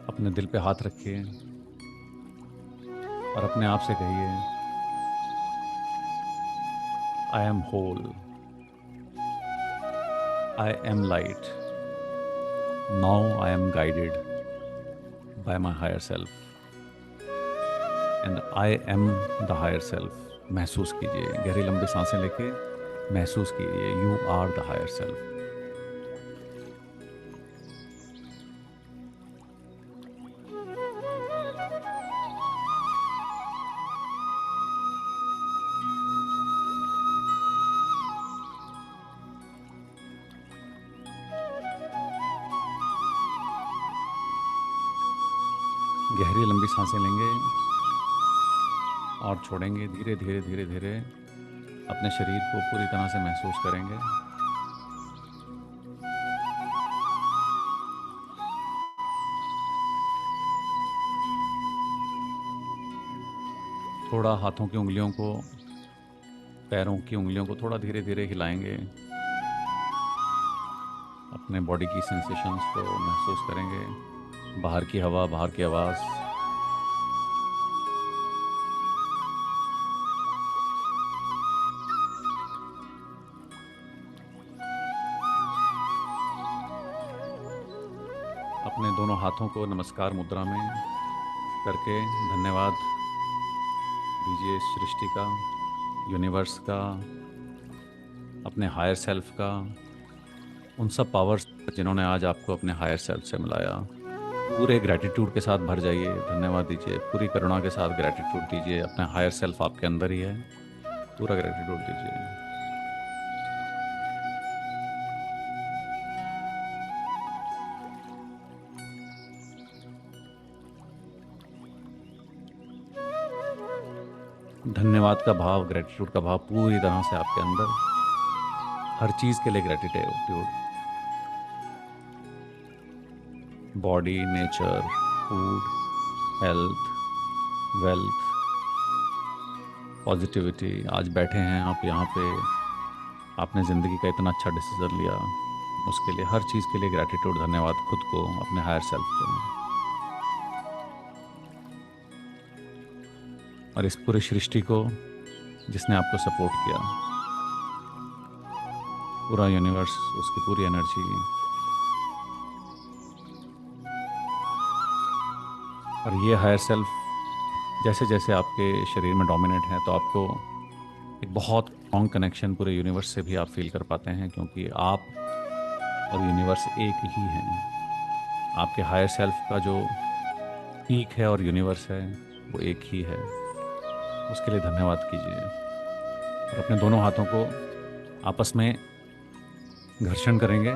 अपने दिल पे हाथ रखिए और अपने आप से कहिए, I am whole, I am light, now I am guided by my higher self, and I am the higher self. महसूस कीजिए, गहरी लंबी सांसें लेके महसूस कीजिए, you are the higher self. गहरी लंबी सांसें लेंगे और छोड़ेंगे। धीरे धीरे धीरे धीरे अपने शरीर को पूरी तरह से महसूस करेंगे। थोड़ा हाथों की उंगलियों को, पैरों की उंगलियों को थोड़ा धीरे धीरे हिलाएंगे। अपने बॉडी की सेंसेशंस को महसूस करेंगे। बाहर की हवा, बाहर की आवाज़। अपने दोनों हाथों को नमस्कार मुद्रा में करके धन्यवाद दीजिए इस सृष्टि का, यूनिवर्स का, अपने हायर सेल्फ का, उन सब पावर्स जिन्होंने आज आपको अपने हायर सेल्फ से मिलाया। पूरे ग्रैटिट्यूड के साथ भर जाइए, धन्यवाद दीजिए, पूरी करुणा के साथ ग्रैटिट्यूड दीजिए। अपना हायर सेल्फ आपके अंदर ही है, पूरा ग्रैटिट्यूड दीजिए। धन्यवाद का भाव, ग्रैटिट्यूड का भाव पूरी तरह से आपके अंदर, हर चीज़ के लिए gratitude. Body, nature, food, health, wealth, positivity. आज बैठे हैं आप यहाँ पे, आपने ज़िंदगी का इतना अच्छा डिसीजन लिया, उसके लिए, हर चीज़ के लिए ग्रैटिट्यूड, धन्यवाद खुद को, अपने हायर सेल्फ को, और इस पूरी सृष्टि को जिसने आपको सपोर्ट किया। पूरा यूनिवर्स, उसकी पूरी एनर्जी। और ये हायर सेल्फ जैसे जैसे आपके शरीर में डोमिनेट है, तो आपको एक बहुत स्ट्रॉन्ग कनेक्शन पूरे यूनिवर्स से भी आप फील कर पाते हैं, क्योंकि आप और यूनिवर्स एक ही हैं। आपके हायर सेल्फ का जो पीक है और यूनिवर्स है, वो एक ही है। उसके लिए धन्यवाद कीजिए और अपने दोनों हाथों को आपस में घर्षण करेंगे।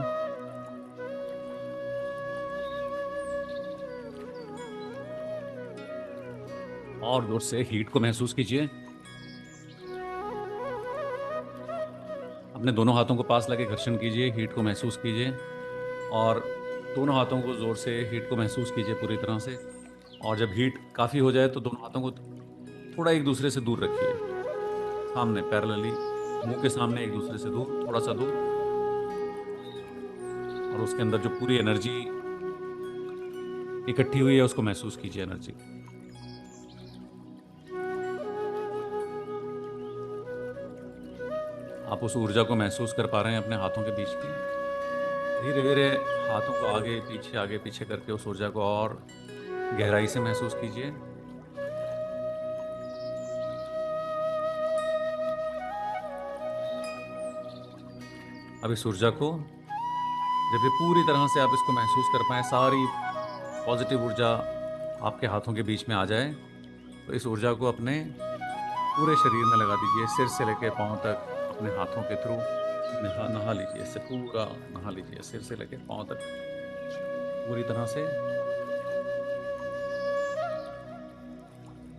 और जोर से हीट को महसूस कीजिए। अपने दोनों हाथों को पास लाके घर्षण कीजिए, हीट को महसूस कीजिए, और दोनों हाथों को जोर से हीट को महसूस कीजिए पूरी तरह से। और जब हीट काफ़ी हो जाए तो दोनों हाथों को थोड़ा एक दूसरे से दूर रखिए, सामने पैरेलली, मुंह के सामने, एक दूसरे से दूर, थोड़ा सा दूर। और उसके अंदर जो पूरी एनर्जी इकट्ठी हुई है उसको महसूस कीजिए, एनर्जी। आप उस ऊर्जा को महसूस कर पा रहे हैं अपने हाथों के बीच की। धीरे धीरे हाथों को आगे पीछे करके उस ऊर्जा को और गहराई से महसूस कीजिए। अब इस ऊर्जा को, जब ये पूरी तरह से आप इसको महसूस कर पाएं, सारी पॉजिटिव ऊर्जा आपके हाथों के बीच में आ जाए, तो इस ऊर्जा को अपने पूरे शरीर में लगा दीजिए, सिर से लेकर पांव तक अपने हाथों के थ्रू नहा लीजिए। इससे पूरा नहा लीजिए, सिर से लेकर पांव तक पूरी तरह से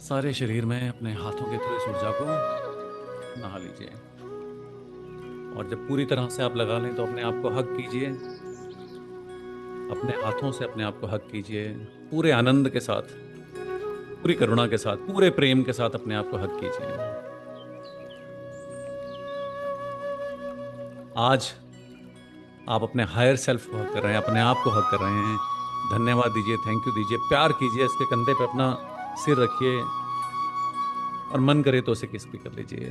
सारे शरीर में अपने हाथों के थ्रू इस ऊर्जा को नहा लीजिए। और जब पूरी तरह से आप लगा लें तो अपने आप को हग कीजिए, अपने हाथों से अपने आप को हग कीजिए, पूरे आनंद के साथ, पूरी करुणा के साथ, पूरे प्रेम के साथ अपने आप को हग कीजिए। आज आप अपने हायर सेल्फ को हक कर रहे हैं, अपने आप को हक कर रहे हैं। धन्यवाद दीजिए, थैंक यू दीजिए, प्यार कीजिए, इसके कंधे पे अपना सिर रखिए और मन करे तो उसे किस भी कर लीजिए,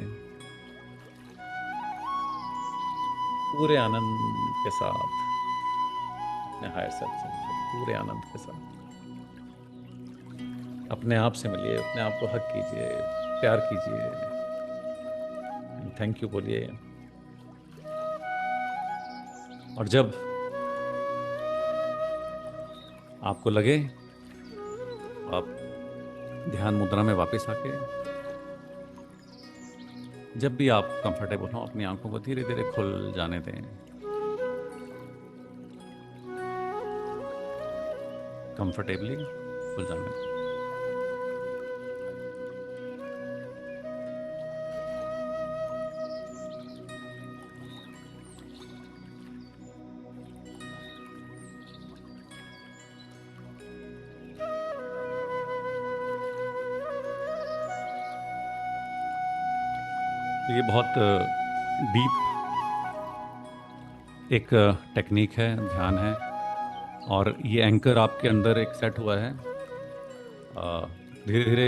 पूरे आनंद के साथ अपने हायर सेल्फ से मिलिए, पूरे आनंद के साथ अपने आप से मिलिए, अपने आप को हक कीजिए, प्यार कीजिए, थैंक यू बोलिए। और जब आपको लगे, आप ध्यान मुद्रा में वापस आके, जब भी आप कंफर्टेबल हो, अपनी आंखों को धीरे धीरे खुल जाने दें, कंफर्टेबली खुल जाने दें। तो ये बहुत डीप एक टेक्निक है, ध्यान है, और ये एंकर आपके अंदर एक सेट हुआ है। धीरे धीरे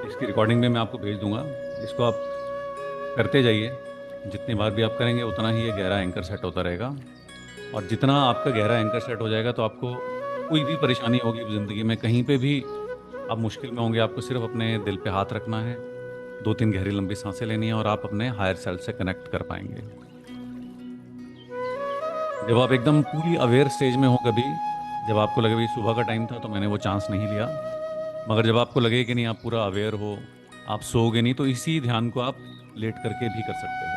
इसकी रिकॉर्डिंग में मैं आपको भेज दूंगा। इसको आप करते जाइए, जितनी बार भी आप करेंगे उतना ही ये गहरा एंकर सेट होता रहेगा। और जितना आपका गहरा एंकर सेट हो जाएगा तो आपको कोई भी परेशानी होगी ज़िंदगी में, कहीं पे भी आप मुश्किल में होंगे, आपको सिर्फ अपने दिल पे हाथ रखना है, 2-3 गहरी लंबी सांसें लेनी है और आप अपने हायर सेल्फ से कनेक्ट कर पाएंगे। जब आप एकदम पूरी अवेयर स्टेज में हो, कभी जब आपको लगे भाई सुबह का टाइम था तो मैंने वो चांस नहीं लिया, मगर जब आपको लगे कि नहीं आप पूरा अवेयर हो, आप सोओगे नहीं, तो इसी ध्यान को आप लेट करके भी कर सकते हो।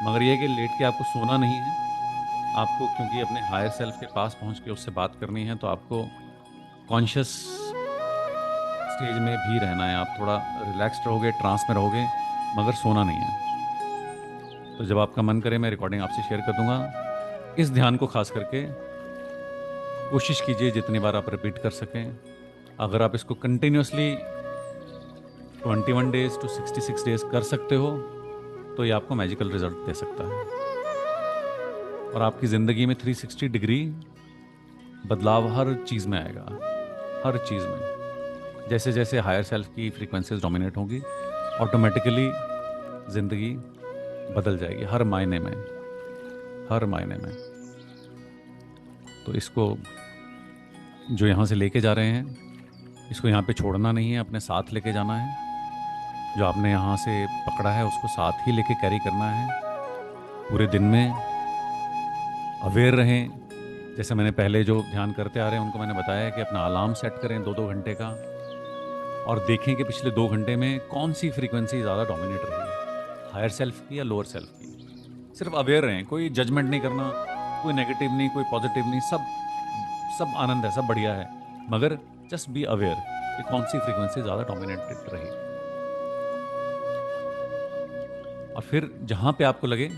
मगर ये है कि लेट के आपको सोना नहीं है, आपको क्योंकि अपने हायर सेल्फ के पास पहुंच के उससे बात करनी है, तो आपको कॉन्शियस स्टेज में भी रहना है। आप थोड़ा रिलैक्स्ड रहोगे, ट्रांस में रहोगे, मगर सोना नहीं है। तो जब आपका मन करे मैं रिकॉर्डिंग आपसे शेयर कर दूंगा। इस ध्यान को खास करके कोशिश कीजिए जितनी बार आप रिपीट कर सकें। अगर आप इसको कंटिन्यूसली 21 डेज टू 66 डेज कर सकते हो तो ये आपको मैजिकल रिजल्ट दे सकता है, और आपकी ज़िंदगी में 360 डिग्री बदलाव हर चीज़ में आएगा। हर चीज़ में जैसे जैसे हायर सेल्फ की फ्रीक्वेंसीज डोमिनेट होंगी, ऑटोमेटिकली ज़िंदगी बदल जाएगी, हर मायने में, हर मायने में। तो इसको जो यहाँ से लेके जा रहे हैं, इसको यहाँ पे छोड़ना नहीं है, अपने साथ लेके जाना है। जो आपने यहाँ से पकड़ा है उसको साथ ही लेके कैरी करना है। पूरे दिन में अवेयर रहें। जैसे मैंने पहले जो ध्यान करते आ रहे हैं उनको मैंने बताया कि अपना अलार्म सेट करें 2-2 घंटे का, और देखें कि पिछले 2 घंटे में कौन सी फ्रीक्वेंसी ज़्यादा डोमिनेट रही है, हायर सेल्फ की या लोअर सेल्फ की। सिर्फ अवेयर रहें, कोई जजमेंट नहीं करना, कोई नेगेटिव नहीं, कोई पॉजिटिव नहीं, सब सब आनंद है, सब बढ़िया है, मगर जस्ट बी अवेयर कि कौन सी फ्रीक्वेंसी ज़्यादा डोमिनेटेड रही। और फिर जहाँ पे आपको लगे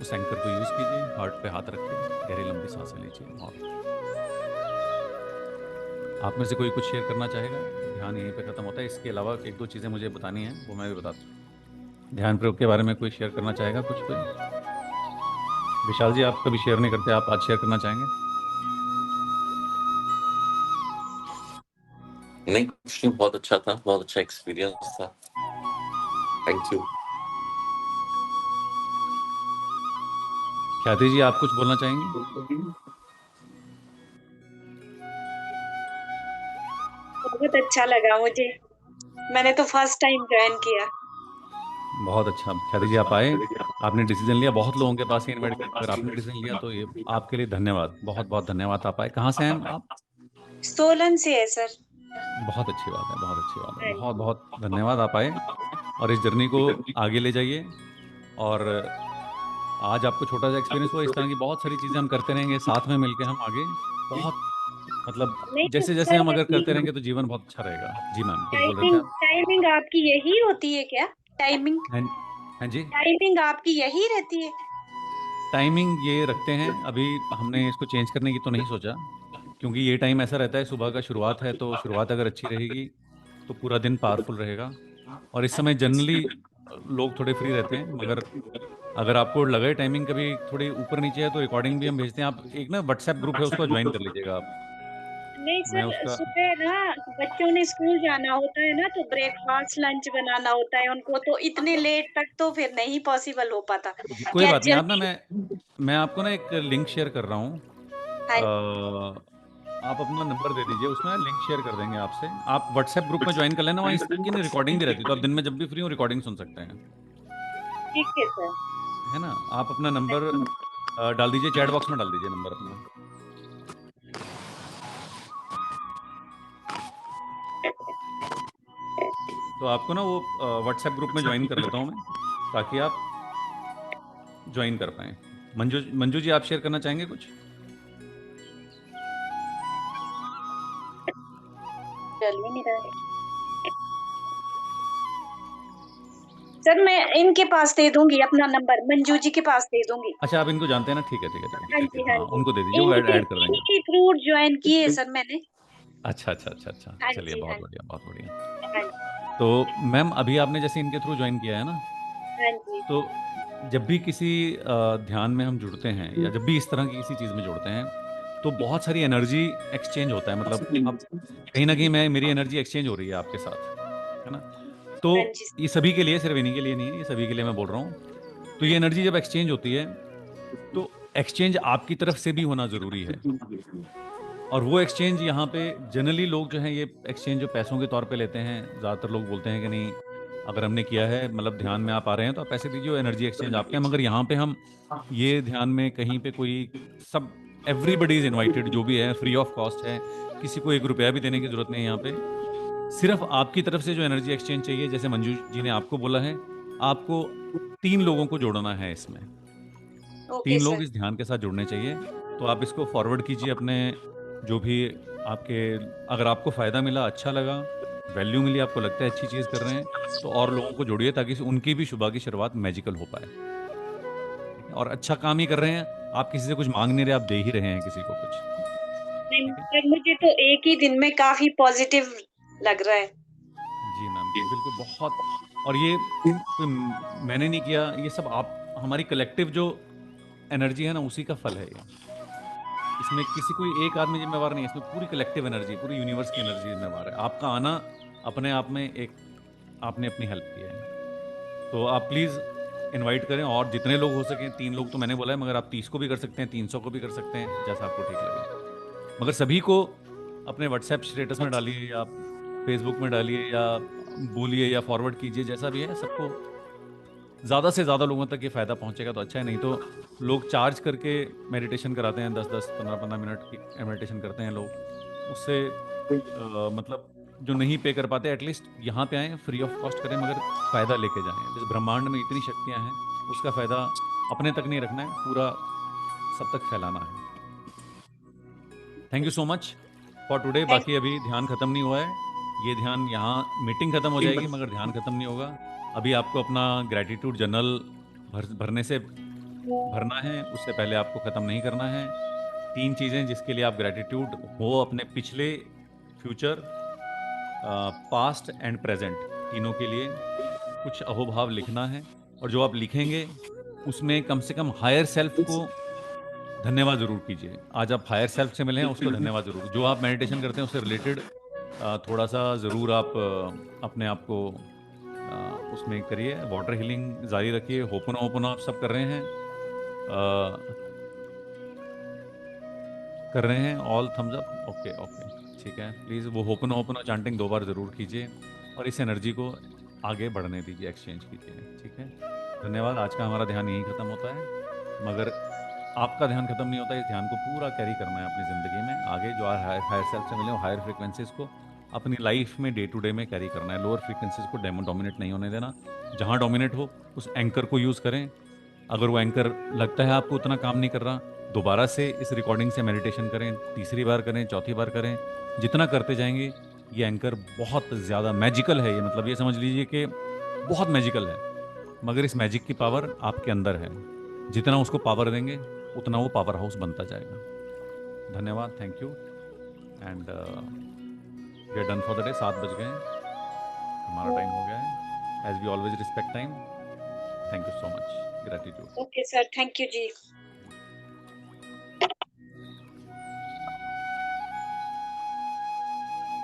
उस एंकर को यूज़ कीजिए, हार्ट पे हाथ रख के गहरी लंबी सांसें लीजिए। और आप में से कोई कुछ शेयर करना चाहेगा? ध्यान यहीं पे ख़त्म होता है। इसके अलावा 1-2 चीज़ें मुझे बतानी हैं, वो मैं भी बताता हूँ। ध्यान प्रयोग के बारे में कोई शेयर करना चाहेगा कुछ? कोई? विशाल जी, आप कभी शेयर नहीं करते, आप आज शेयर करना चाहेंगे? नहीं, कुछ नहीं, बहुत अच्छा था, बहुत अच्छा एक्सपीरियंस था। Thank you. ख्याति जी, आप कुछ बोलना चाहेंगी? बहुत अच्छा लगा मुझे, मैंने तो फर्स्ट टाइम ज्वाइन किया। बहुत अच्छा। ख्याति जी, आप आए, आपने डिसीजन लिया। बहुत लोगों के पास ये इन्वाइट करते हैं, अगर आपने डिसीजन लिया तो ये आपके लिए धन्यवाद, बहुत बहुत धन्यवाद। आप आए। कहाँ से हैं आप? सोलन से है सर। बहुत अच्छी बात है, बहुत अच्छी बात है। बहुत बहुत धन्यवाद, आप आए और इस जर्नी को आगे ले जाइए। और आज आपको छोटा सा एक्सपीरियंस हुआ, इस तरह की बहुत सारी चीज़ें हम करते रहेंगे साथ में मिलके, हम आगे बहुत, मतलब नहीं जैसे जैसे सर, हम अगर करते रहेंगे तो जीवन बहुत अच्छा रहेगा। जी मैम, कुछ बोल रहे थे टाइमिंग आप? टाइमिंग आपकी यही होती है क्या? टाइमिंग हाँ, हाँ जी। टाइमिंग आपकी यही रहती है? टाइमिंग ये रखते हैं, अभी हमने इसको चेंज करने की तो नहीं सोचा, क्योंकि ये टाइम ऐसा रहता है, सुबह का शुरुआत है, तो शुरुआत अगर अच्छी रहेगी तो पूरा दिन पावरफुल रहेगा। और इस समय जनरली लोग थोड़े फ्री रहते हैं, मगर अगर आपको लगे टाइमिंग कभी थोड़ी ऊपर नीचे है तो रिकॉर्डिंग भी हम भेजते हैं। आप एक ना व्हाट्सएप ग्रुप है, उसको ज्वाइन कर लीजिएगा आप। नहीं मैं सर, उसका, सुबह ना बच्चों ने स्कूल जाना होता है ना, तो ब्रेकफास्ट लंच बनाना होता है उनको, तो इतने लेट तक तो फिर नहीं पॉसिबल हो पाता। जी कोई क्या बात नहीं। आप ना, जल्दी? मैं आपको ना एक लिंक शेयर कर रहा हूँ। हाँ, आप अपना नंबर दे दीजिए, उसमें लिंक शेयर कर देंगे आपसे। आप व्हाट्सएप ग्रुप में ज्वाइन कर लेना, वहाँ इसकी ना रिकॉर्डिंग भी रहती है, तो आप दिन में जब भी फ्री हो रिकॉर्डिंग सुन सकते हैं, ठीक है सर। है ना? आप अपना नंबर डाल दीजिए, चैट बॉक्स में डाल दीजिए नंबर अपना। तो आपको ना वो व्हाट्सएप ग्रुप में ज्वाइन कर लेता हूँ मैं, ताकि आप ज्वाइन कर पाएँ। मंजू मंजू जी, आप शेयर करना चाहेंगे कुछ? चल ही नहीं रहा है सर, मैं इनके पास दे दूंगी अपना नंबर, मंजू जी के पास दे दूंगी। अच्छा, आप इनको जानते हैं ना? ठीक है, ठीक है, ठीक है, हाँ ठीक जी, है। हाँ हाँ, जी। उनको दे दीजिए, वो ऐड कर देंगे। इनके थ्रू ज्वाइन किए सर मैंने। अच्छा अच्छा अच्छा अच्छा, हाँ चलिए, जी, हाँ बहुत जी, बढ़िया, बहुत बढ़िया। हाँ जी। तो मैम अभी आपने जैसे इनके थ्रू ज्वाइन किया है ना, हाँ जी। तो जब भी किसी ध्यान में हम जुड़ते हैं या जब भी इस तरह की किसी चीज़ में जुड़ते हैं, तो बहुत सारी एनर्जी एक्सचेंज होता है। मतलब अब कहीं ना कहीं मैं मेरी एनर्जी एक्सचेंज हो रही है आपके साथ, है ना? तो हाँ जी। ये सभी के लिए, सिर्फ इन्हीं के लिए नहीं है, ये सभी के लिए मैं बोल रहा हूँ। तो ये एनर्जी जब एक्सचेंज होती है, तो एक्सचेंज आपकी तरफ से भी होना ज़रूरी है। और वो एक्सचेंज यहाँ पे जनरली लोग जो हैं, ये एक्सचेंज जो पैसों के तौर पे लेते हैं, ज़्यादातर लोग बोलते हैं कि नहीं, अगर हमने किया है, मतलब ध्यान में आप आ रहे हैं तो आप पैसे दीजिए, एनर्जी एक्सचेंज आपके हैं। मगर यहाँ पे हम ये ध्यान में कहीं पे कोई सब एवरीबडी इज इनवाइटेड, जो भी है फ्री ऑफ कॉस्ट है, किसी को 1 रुपया भी देने की जरूरत नहीं है यहाँ पे। सिर्फ आपकी तरफ से जो एनर्जी एक्सचेंज चाहिए, जैसे मंजू जी ने आपको बोला है, आपको 3 लोगों को जोड़ना है इसमें। ओके 3 लोग सर। इस ध्यान के साथ जुड़ने चाहिए। तो आप इसको फॉरवर्ड कीजिए अपने, जो भी आपके, अगर आपको फ़ायदा मिला, अच्छा लगा, वैल्यू मिली, आपको लगता है अच्छी चीज़ कर रहे हैं, तो और लोगों को जोड़िए ताकि उनकी भी सुबह की शुरुआत मैजिकल हो पाए। ठीक है? और अच्छा काम ही कर रहे हैं, आप किसी से कुछ मांग नहीं रहे, आप दे ही रहे हैं किसी को कुछ। नहीं ठीक है? सर, मुझे तो एक ही दिन में काफ़ी पॉज़िटिव लग रहा है। जी मैम, जी बिल्कुल, बहुत। और ये कोई मैंने नहीं किया, ये सब आप, हमारी कलेक्टिव जो एनर्जी है ना, उसी का फल है ये। इसमें किसी कोई एक आदमी जिम्मेवार नहीं है, इसमें पूरी कलेक्टिव एनर्जी, पूरी यूनिवर्स की एनर्जी जिम्मेवार है। आपका आना अपने आप में एक, आपने अपनी हेल्प की है। तो आप प्लीज़ इनवाइट करें, और जितने लोग हो सकें। 3 लोग तो मैंने बोला है, मगर आप 30 को भी कर सकते हैं, 300 को भी कर सकते हैं, जैसा आपको ठीक लगे। मगर सभी को अपने व्हाट्सएप स्टेटस में डालिए, या फेसबुक में डालिए, या बोलिए, या फॉरवर्ड कीजिए, जैसा भी है। सबको ज़्यादा से ज़्यादा लोगों तक ये फ़ायदा पहुंचेगा तो अच्छा है। नहीं तो लोग चार्ज करके मेडिटेशन कराते हैं, 10-10, 15-15 मिनट की मेडिटेशन करते हैं लोग। उससे मतलब जो नहीं पे कर पाते, एटलीस्ट यहाँ पे आएँ, फ्री ऑफ कॉस्ट करें, मगर फ़ायदा लेके जाएँ। जिस ब्रह्मांड में इतनी शक्तियाँ हैं, उसका फ़ायदा अपने तक नहीं रखना है, पूरा सब तक फैलाना है। Thank you so much for today. Thank बाकी अभी ध्यान ख़त्म नहीं हुआ है, ये ध्यान, यहाँ मीटिंग ख़त्म हो जाएगी मगर ध्यान ख़त्म नहीं होगा। अभी आपको अपना ग्रैटिट्यूड जर्नल भरने से भरना है, उससे पहले आपको ख़त्म नहीं करना है। 3 चीज़ें जिसके लिए आप ग्रैटिट्यूड हो, अपने पिछले, फ्यूचर, पास्ट एंड प्रेजेंट, तीनों के लिए कुछ अहोभाव लिखना है। और जो आप लिखेंगे, उसमें कम से कम हायर सेल्फ को धन्यवाद ज़रूर कीजिए। आज आप हायर सेल्फ से मिले हैं, उसको धन्यवाद ज़रूर। जो आप मेडिटेशन करते हैं उससे रिलेटेड थोड़ा-सा ज़रूर आप अपने आप को उसमें करिए। वाटर हीलिंग जारी रखिए। होपनो-ओपनो आप सब कर रहे हैं? कर रहे हैं? All thumbs up? Okay, okay, ठीक है। प्लीज़ वो होपनो-ओपनो चैंटिंग 2 बार ज़रूर कीजिए, और इस एनर्जी को आगे बढ़ने दीजिए, एक्सचेंज कीजिए, ठीक है? धन्यवाद। आज का हमारा ध्यान यहीं ख़त्म होता है, मगर आपका ध्यान खत्म नहीं होता। इस ध्यान को पूरा कैरी करना है अपनी ज़िंदगी में आगे। जो हायर हायर सेल्फ से मिले हो, हायर फ्रीक्वेंसीज को अपनी लाइफ में डे टू डे में कैरी करना है। लोअर फ्रीक्वेंसीज को डोमिनेट नहीं होने देना। जहाँ डोमिनेट हो, उस एंकर को यूज़ करें। अगर वो एंकर लगता है आपको उतना काम नहीं कर रहा, दोबारा से इस रिकॉर्डिंग से मेडिटेशन करें, तीसरी बार करें, चौथी बार करें। जितना करते जाएंगे, ये एंकर बहुत ज़्यादा मैजिकल है। ये मतलब ये समझ लीजिए कि बहुत मैजिकल है, मगर इस मैजिक की पावर आपके अंदर है। जितना उसको पावर देंगे, उतना वो पावर हाउस बनता जाएगा। धन्यवाद, thank you. And we are done for the day. 7 बज गए हैं, हमारा टाइम हो गया है। As we always respect time. Thank you so much. Gratitude. Okay sir, thank you ji.